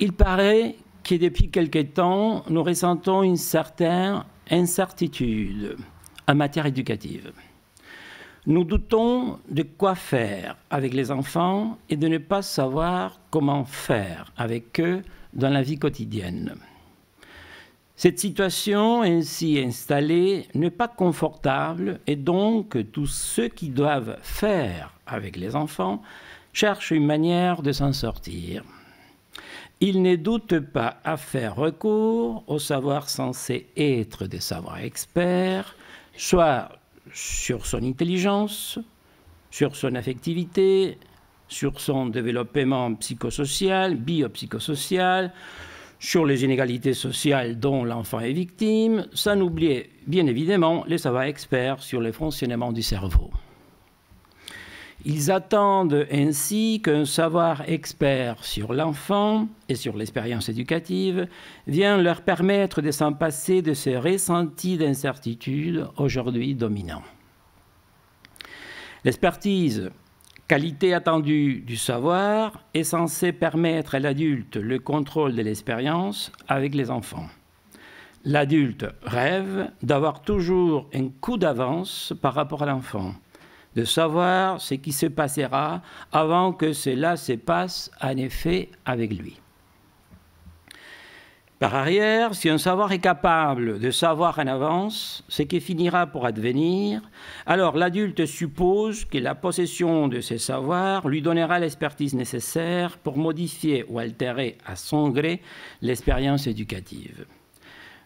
il paraît que depuis quelque temps, nous ressentons une certaine incertitude en matière éducative. Nous doutons de quoi faire avec les enfants et de ne pas savoir comment faire avec eux dans la vie quotidienne. Cette situation ainsi installée n'est pas confortable et donc tous ceux qui doivent faire avec les enfants cherchent une manière de s'en sortir. Ils ne doutent pas à faire recours aux savoirs censés être des savoirs experts, soit sur son intelligence, sur son affectivité, sur son développement psychosocial, biopsychosocial, sur les inégalités sociales dont l'enfant est victime, sans oublier bien évidemment les savoirs experts sur le fonctionnement du cerveau. Ils attendent ainsi qu'un savoir expert sur l'enfant et sur l'expérience éducative vienne leur permettre de s'en passer de ces ressentis d'incertitude aujourd'hui dominants. L'expertise, qualité attendue du savoir, est censée permettre à l'adulte le contrôle de l'expérience avec les enfants. L'adulte rêve d'avoir toujours un coup d'avance par rapport à l'enfant, de savoir ce qui se passera avant que cela se passe en effet avec lui. Par ailleurs, si un savoir est capable de savoir en avance ce qui finira pour advenir, alors l'adulte suppose que la possession de ce savoir lui donnera l'expertise nécessaire pour modifier ou altérer à son gré l'expérience éducative.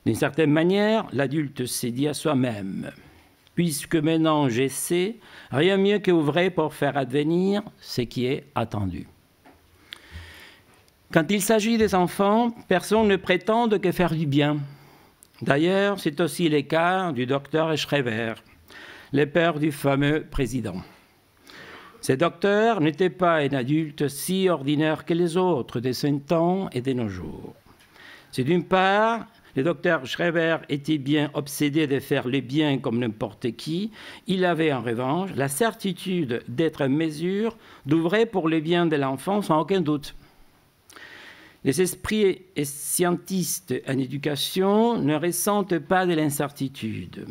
D'une certaine manière, l'adulte s'est dit à soi-même: puisque maintenant je sais, rien mieux qu'ouvrir pour faire advenir ce qui est attendu. Quand il s'agit des enfants, personne ne prétend que faire du bien. D'ailleurs, c'est aussi le cas du docteur Schreiber, le père du fameux président. Ce docteur n'était pas un adulte si ordinaire que les autres de son temps et de nos jours. C'est d'une part, le docteur Schreiber était bien obsédé de faire le bien comme n'importe qui. Il avait en revanche la certitude d'être en mesure d'œuvrer pour le bien de l'enfant sans aucun doute. Les esprits scientistes en éducation ne ressentent pas de l'incertitude.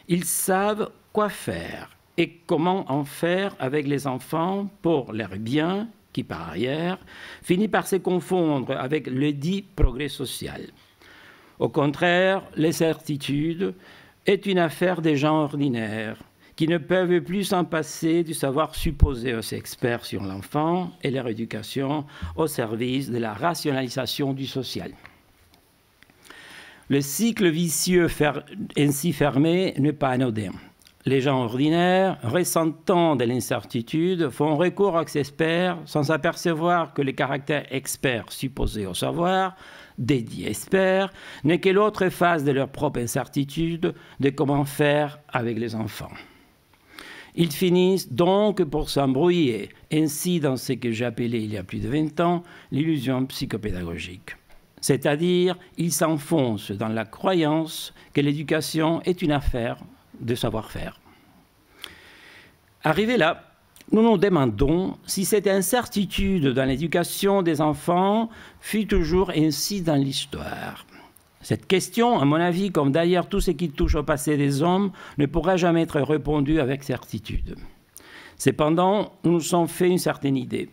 Ils savent quoi faire et comment en faire avec les enfants pour leur bien, qui par ailleurs finit par se confondre avec le dit progrès social. Au contraire, l'incertitude est une affaire des gens ordinaires qui ne peuvent plus s'en passer du savoir supposé aux experts sur l'enfant et leur éducation au service de la rationalisation du social. Le cycle vicieux ainsi fermé n'est pas anodin. Les gens ordinaires, ressentant de l'incertitude, font recours aux experts sans s'apercevoir que le caractère expert supposé au savoir, dédié experts, n'est que l'autre face de leur propre incertitude de comment faire avec les enfants. Ils finissent donc pour s'embrouiller, ainsi dans ce que j'ai appelé il y a plus de 20 ans l'illusion psychopédagogique. C'est-à-dire, ils s'enfoncent dans la croyance que l'éducation est une affaire de savoir-faire. Arrivé là, nous nous demandons si cette incertitude dans l'éducation des enfants fut toujours ainsi dans l'histoire. Cette question, à mon avis, comme d'ailleurs tout ce qui touche au passé des hommes, ne pourra jamais être répondue avec certitude. Cependant, nous nous sommes fait une certaine idée.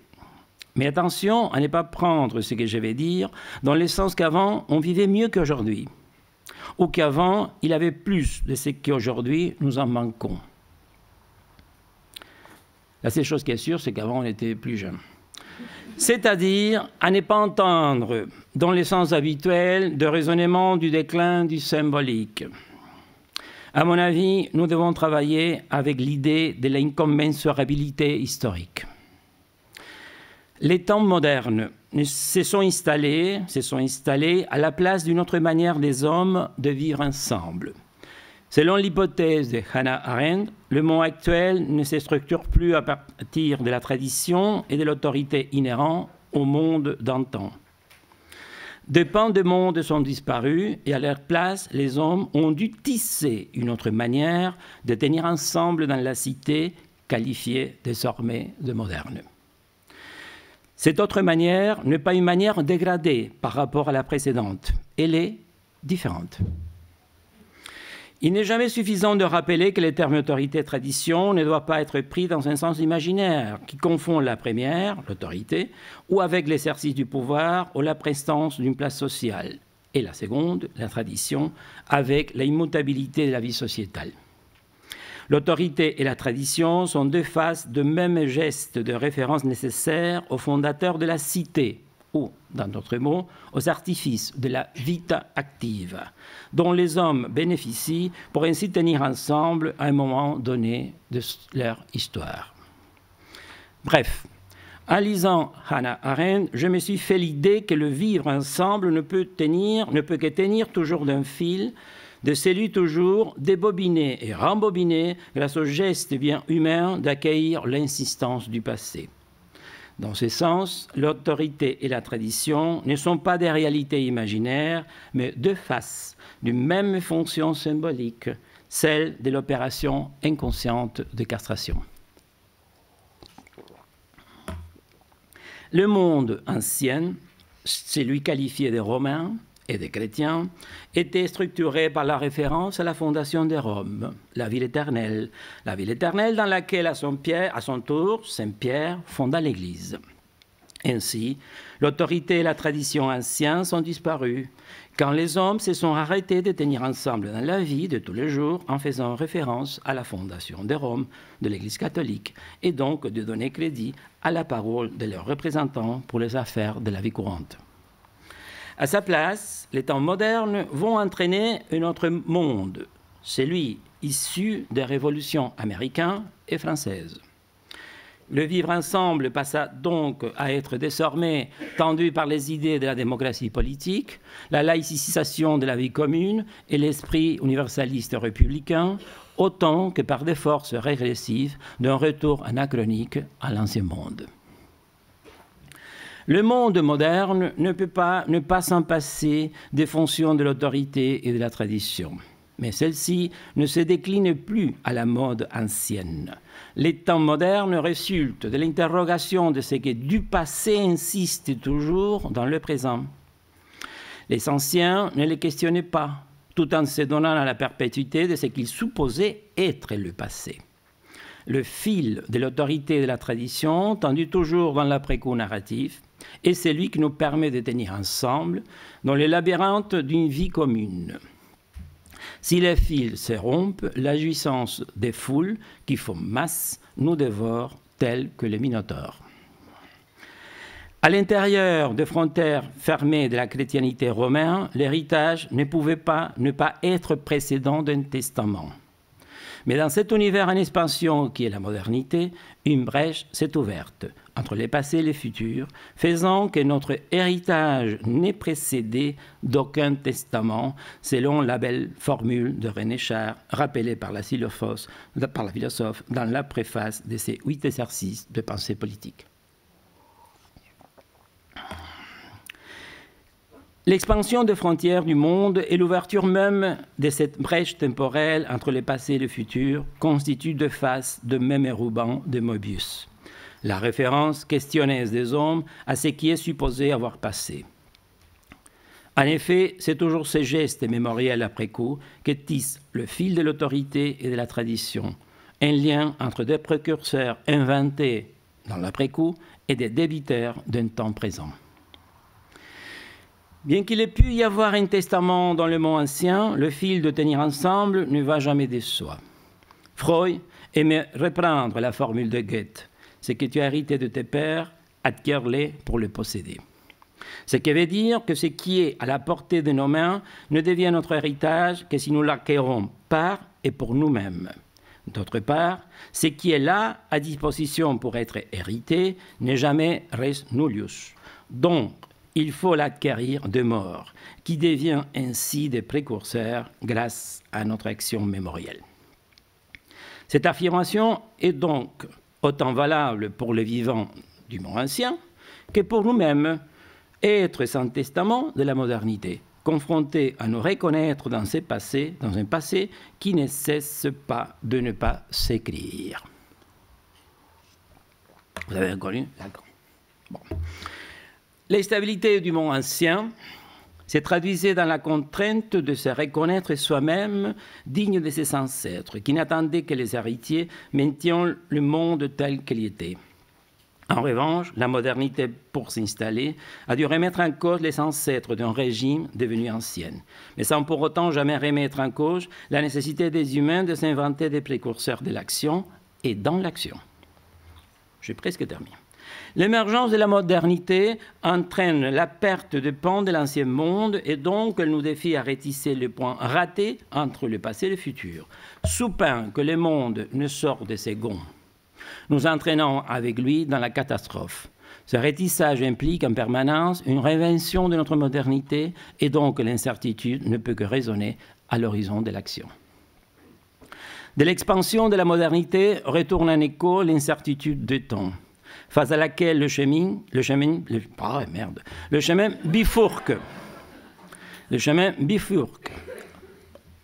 Mais attention à ne pas prendre ce que je vais dire dans le sens qu'avant, on vivait mieux qu'aujourd'hui, ou qu'avant, il y avait plus de ce qu'aujourd'hui, nous en manquons. La seule chose qui est sûre, c'est qu'avant, on était plus jeunes. C'est-à-dire à ne pas entendre, dans le sens habituel, de raisonnement du déclin du symbolique. À mon avis, nous devons travailler avec l'idée de l'incommensurabilité historique. Les temps modernes se sont installés à la place d'une autre manière des hommes de vivre ensemble. Selon l'hypothèse de Hannah Arendt, le monde actuel ne se structure plus à partir de la tradition et de l'autorité inhérente au monde d'antan. Des pans de monde sont disparus et à leur place, les hommes ont dû tisser une autre manière de tenir ensemble dans la cité, qualifiée désormais de moderne. Cette autre manière n'est pas une manière dégradée par rapport à la précédente. Elle est différente. Il n'est jamais suffisant de rappeler que le terme autorité et tradition ne doit pas être pris dans un sens imaginaire qui confond la première, l'autorité, ou avec l'exercice du pouvoir ou la prestance d'une place sociale, et la seconde, la tradition, avec l'immutabilité de la vie sociétale. L'autorité et la tradition sont deux faces de même geste de référence nécessaire aux fondateurs de la cité, ou, dans d'autres mots, aux artifices de la vita active, dont les hommes bénéficient pour ainsi tenir ensemble à un moment donné de leur histoire. Bref, en lisant Hannah Arendt, je me suis fait l'idée que le vivre ensemble ne peut que tenir toujours d'un fil, de celui toujours débobiné et rembobiné grâce au geste bien humain d'accueillir l'insistance du passé. Dans ce sens, l'autorité et la tradition ne sont pas des réalités imaginaires, mais deux faces d'une même fonction symbolique, celle de l'opération inconsciente de castration. Le monde ancien, celui qualifié de romain et des chrétiens, était structuré par la référence à la fondation de Rome, la ville éternelle dans laquelle, à son tour, Saint Pierre fonda l'Église. Ainsi, l'autorité et la tradition anciennes sont disparues, quand les hommes se sont arrêtés de tenir ensemble dans la vie de tous les jours en faisant référence à la fondation de Rome, de l'Église catholique, et donc de donner crédit à la parole de leurs représentants pour les affaires de la vie courante. À sa place, les temps modernes vont entraîner un autre monde, celui issu des révolutions américaines et françaises. Le vivre ensemble passa donc à être désormais tendu par les idées de la démocratie politique, la laïcisation de la vie commune et l'esprit universaliste républicain, autant que par des forces régressives d'un retour anachronique à l'ancien monde. Le monde moderne ne peut pas s'en passer des fonctions de l'autorité et de la tradition. mais celle-ci ne se décline plus à la mode ancienne. Les temps modernes résultent de l'interrogation de ce qui du passé insiste toujours dans le présent. Les anciens ne les questionnaient pas, tout en se donnant à la perpétuité de ce qu'ils supposaient être le passé. Le fil de l'autorité et de la tradition, tendu toujours dans l'après-coup narratif, est celui qui nous permet de tenir ensemble dans les labyrinthes d'une vie commune. Si les fils se rompent, la jouissance des foules qui font masse nous dévore tels que les minotaures. À l'intérieur des frontières fermées de la chrétienté romaine, l'héritage ne pouvait pas ne pas être précédent d'un testament. Mais dans cet univers en expansion qui est la modernité, une brèche s'est ouverte entre les passés et les futurs, faisant que notre héritage n'est précédé d'aucun testament, selon la belle formule de René Char, rappelée par la philosophe dans la préface de ses 8 exercices de pensée politique. L'expansion des frontières du monde et l'ouverture même de cette brèche temporelle entre le passé et le futur constituent deux faces de même ruban de Moebius, la référence questionneuse des hommes à ce qui est supposé avoir passé. En effet, c'est toujours ces gestes mémoriels après coup qui tissent le fil de l'autorité et de la tradition, un lien entre des précurseurs inventés dans l'après-coup et des débiteurs d'un temps présent. Bien qu'il ait pu y avoir un testament dans le monde ancien, le fil de tenir ensemble ne va jamais de soi. Freud aimait reprendre la formule de Goethe. Ce que tu as hérité de tes pères, acquiers-le pour le posséder. Ce qui veut dire que ce qui est à la portée de nos mains ne devient notre héritage que si nous l'acquérons par et pour nous-mêmes. D'autre part, ce qui est là à disposition pour être hérité n'est jamais res nullius. Donc, il faut l'acquérir de mort, qui devient ainsi des précurseurs grâce à notre action mémorielle. Cette affirmation est donc autant valable pour les vivants du monde ancien que pour nous-mêmes, être sans testament de la modernité, confrontés à nous reconnaître dans un passé qui ne cesse pas de ne pas s'écrire. Vous avez reconnu? D'accord. Bon. L'instabilité du monde ancien se traduisait dans la contrainte de se reconnaître soi-même digne de ses ancêtres, qui n'attendaient que les héritiers maintiennent le monde tel qu'il était. En revanche, la modernité, pour s'installer, a dû remettre en cause les ancêtres d'un régime devenu ancien, mais sans pour autant jamais remettre en cause la nécessité des humains de s'inventer des précurseurs de l'action et dans l'action. J'ai presque terminé. L'émergence de la modernité entraîne la perte de pans de l'ancien monde et donc elle nous défie à retisser les points ratés entre le passé et le futur, sous peine que le monde ne sorte de ses gonds, nous entraînant avec lui dans la catastrophe. Ce rétissage implique en permanence une réinvention de notre modernité et donc l'incertitude ne peut que résonner à l'horizon de l'action. De l'expansion de la modernité retourne en écho l'incertitude du temps, face à laquelle le chemin bifurque. Le chemin bifurque,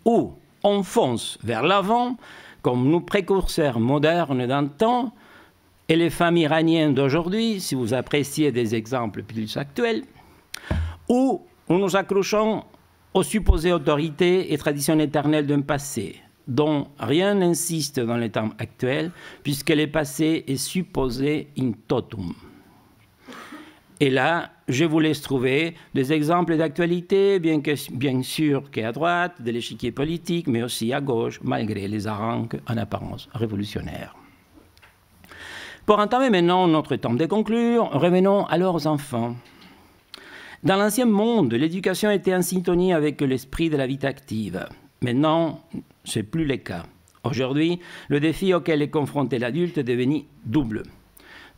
où on fonce vers l'avant, comme nos précurseurs modernes d'antan, et les femmes iraniennes d'aujourd'hui, si vous appréciez des exemples plus actuels, où nous nous accrochons aux supposées autorités et traditions éternelles d'un passé, dont rien n'insiste dans les temps actuels, puisque le passé est supposé in totum. Et là, je vous laisse trouver des exemples d'actualité, bien sûr qu'à droite de l'échiquier politique, mais aussi à gauche, malgré les harangues en apparence révolutionnaires. Pour entamer maintenant notre temps de conclure, revenons alors aux enfants. Dans l'ancien monde, l'éducation était en syntonie avec l'esprit de la vie active. Maintenant, ce n'est plus le cas. Aujourd'hui, le défi auquel est confronté l'adulte est devenu double.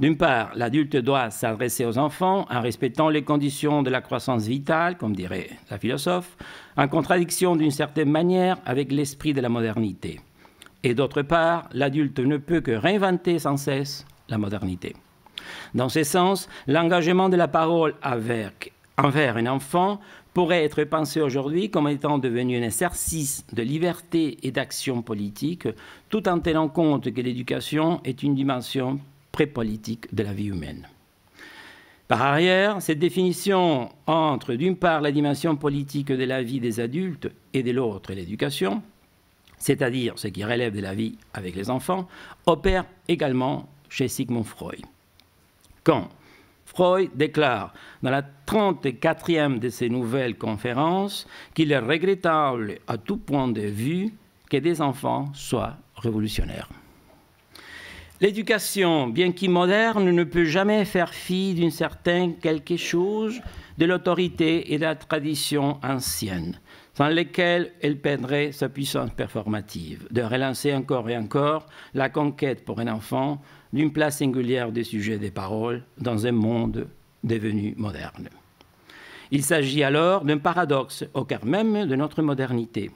D'une part, l'adulte doit s'adresser aux enfants en respectant les conditions de la croissance vitale, comme dirait la philosophe, en contradiction d'une certaine manière avec l'esprit de la modernité. Et d'autre part, l'adulte ne peut que réinventer sans cesse la modernité. Dans ce sens, l'engagement de la parole envers un enfant pourrait être pensé aujourd'hui comme étant devenu un exercice de liberté et d'action politique, tout en tenant compte que l'éducation est une dimension pré-politique de la vie humaine. Par ailleurs, cette définition entre, d'une part, la dimension politique de la vie des adultes et de l'autre, l'éducation, c'est-à-dire ce qui relève de la vie avec les enfants, opère également chez Sigmund Freud. Quand Freud déclare dans la 34e de ses nouvelles conférences qu'il est regrettable à tout point de vue que des enfants soient révolutionnaires. L'éducation, bien qu'imoderne, ne peut jamais faire fi d'une certaine quelque chose de l'autorité et de la tradition ancienne, sans lesquelles elle perdrait sa puissance performative, de relancer encore et encore la conquête pour un enfant d'une place singulière des sujets des paroles dans un monde devenu moderne. Il s'agit alors d'un paradoxe au cœur même de notre modernité.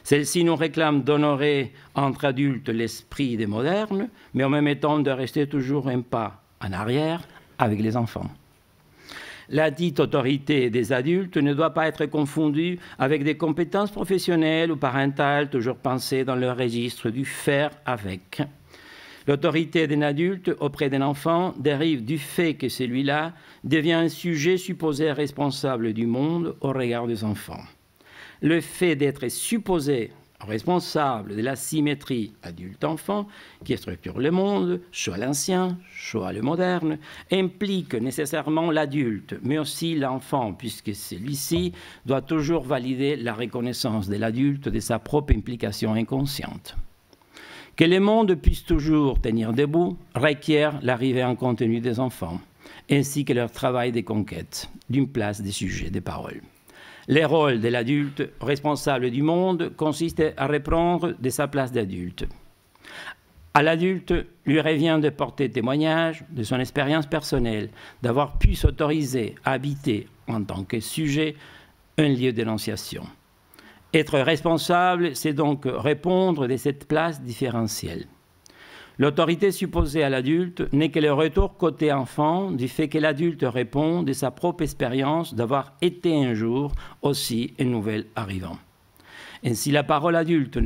Celle-ci nous réclame d'honorer entre adultes l'esprit des modernes, mais en même temps de rester toujours un pas en arrière avec les enfants. La dite autorité des adultes ne doit pas être confondue avec des compétences professionnelles ou parentales toujours pensées dans le registre du faire avec. L'autorité d'un adulte auprès d'un enfant dérive du fait que celui-là devient un sujet supposé responsable du monde au regard des enfants. Le fait d'être supposé responsable de la symétrie adulte-enfant qui structure le monde, soit l'ancien, soit le moderne, implique nécessairement l'adulte, mais aussi l'enfant, puisque celui-ci doit toujours valider la reconnaissance de l'adulte de sa propre implication inconsciente. Que le monde puisse toujours tenir debout requiert l'arrivée en contenu des enfants, ainsi que leur travail de conquête d'une place des sujets des paroles. Le rôle de l'adulte responsable du monde consiste à reprendre de sa place d'adulte. À l'adulte lui revient de porter témoignage de son expérience personnelle, d'avoir pu s'autoriser à habiter en tant que sujet un lieu d'énonciation. Être responsable, c'est donc répondre de cette place différentielle. L'autorité supposée à l'adulte n'est que le retour côté enfant du fait que l'adulte répond de sa propre expérience d'avoir été un jour aussi un nouvel arrivant. Ainsi, la parole adulte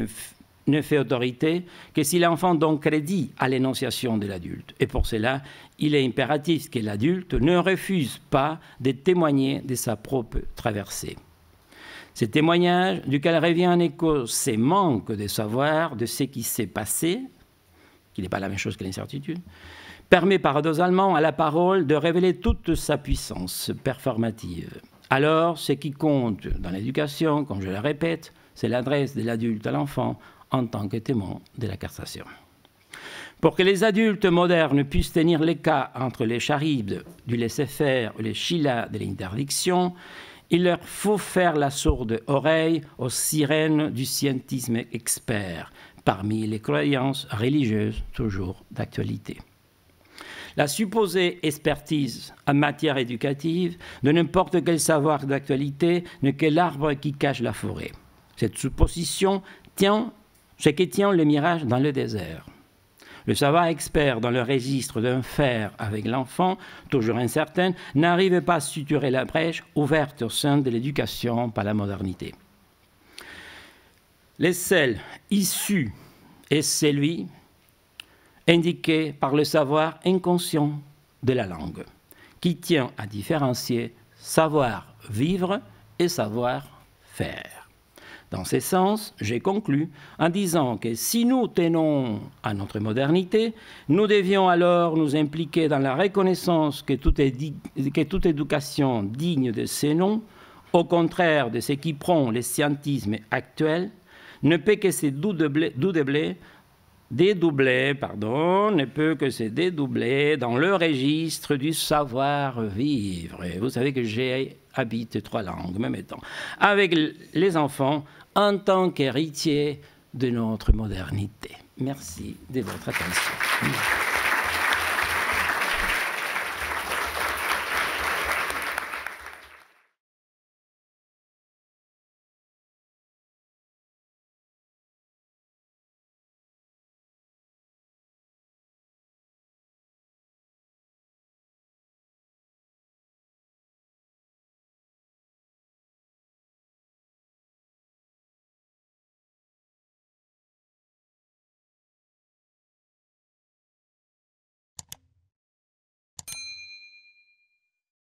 ne fait autorité que si l'enfant donne crédit à l'énonciation de l'adulte. Et pour cela, il est impératif que l'adulte ne refuse pas de témoigner de sa propre traversée. Ce témoignage, duquel revient en écho ces manques de savoir de ce qui s'est passé, qui n'est pas la même chose que l'incertitude, permet paradoxalement à la parole de révéler toute sa puissance performative. Alors, ce qui compte dans l'éducation, comme je le répète, c'est l'adresse de l'adulte à l'enfant en tant que témoin de la cassation. Pour que les adultes modernes puissent tenir l'écart entre les charybdes du laisser-faire et les chilas de l'interdiction, il leur faut faire la sourde oreille aux sirènes du scientisme expert, parmi les croyances religieuses toujours d'actualité. La supposée expertise en matière éducative de n'importe quel savoir d'actualité n'est que l'arbre qui cache la forêt. Cette supposition c'est que tient le mirage dans le désert. Le savoir expert dans le registre d'un faire avec l'enfant, toujours incertain, n'arrive pas à suturer la brèche ouverte au sein de l'éducation par la modernité. Les celles issues est celui indiqué par le savoir inconscient de la langue, qui tient à différencier savoir-vivre et savoir-faire. Dans ce sens, j'ai conclu en disant que si nous tenons à notre modernité, nous devions alors nous impliquer dans la reconnaissance que toute éducation digne de ce nom, au contraire de ce qui prend le scientisme actuel, ne peut que se dédoubler dans le registre du savoir-vivre. Vous savez que j'habite 3 langues, même temps, avec les enfants en tant qu'héritiers de notre modernité. Merci de votre attention.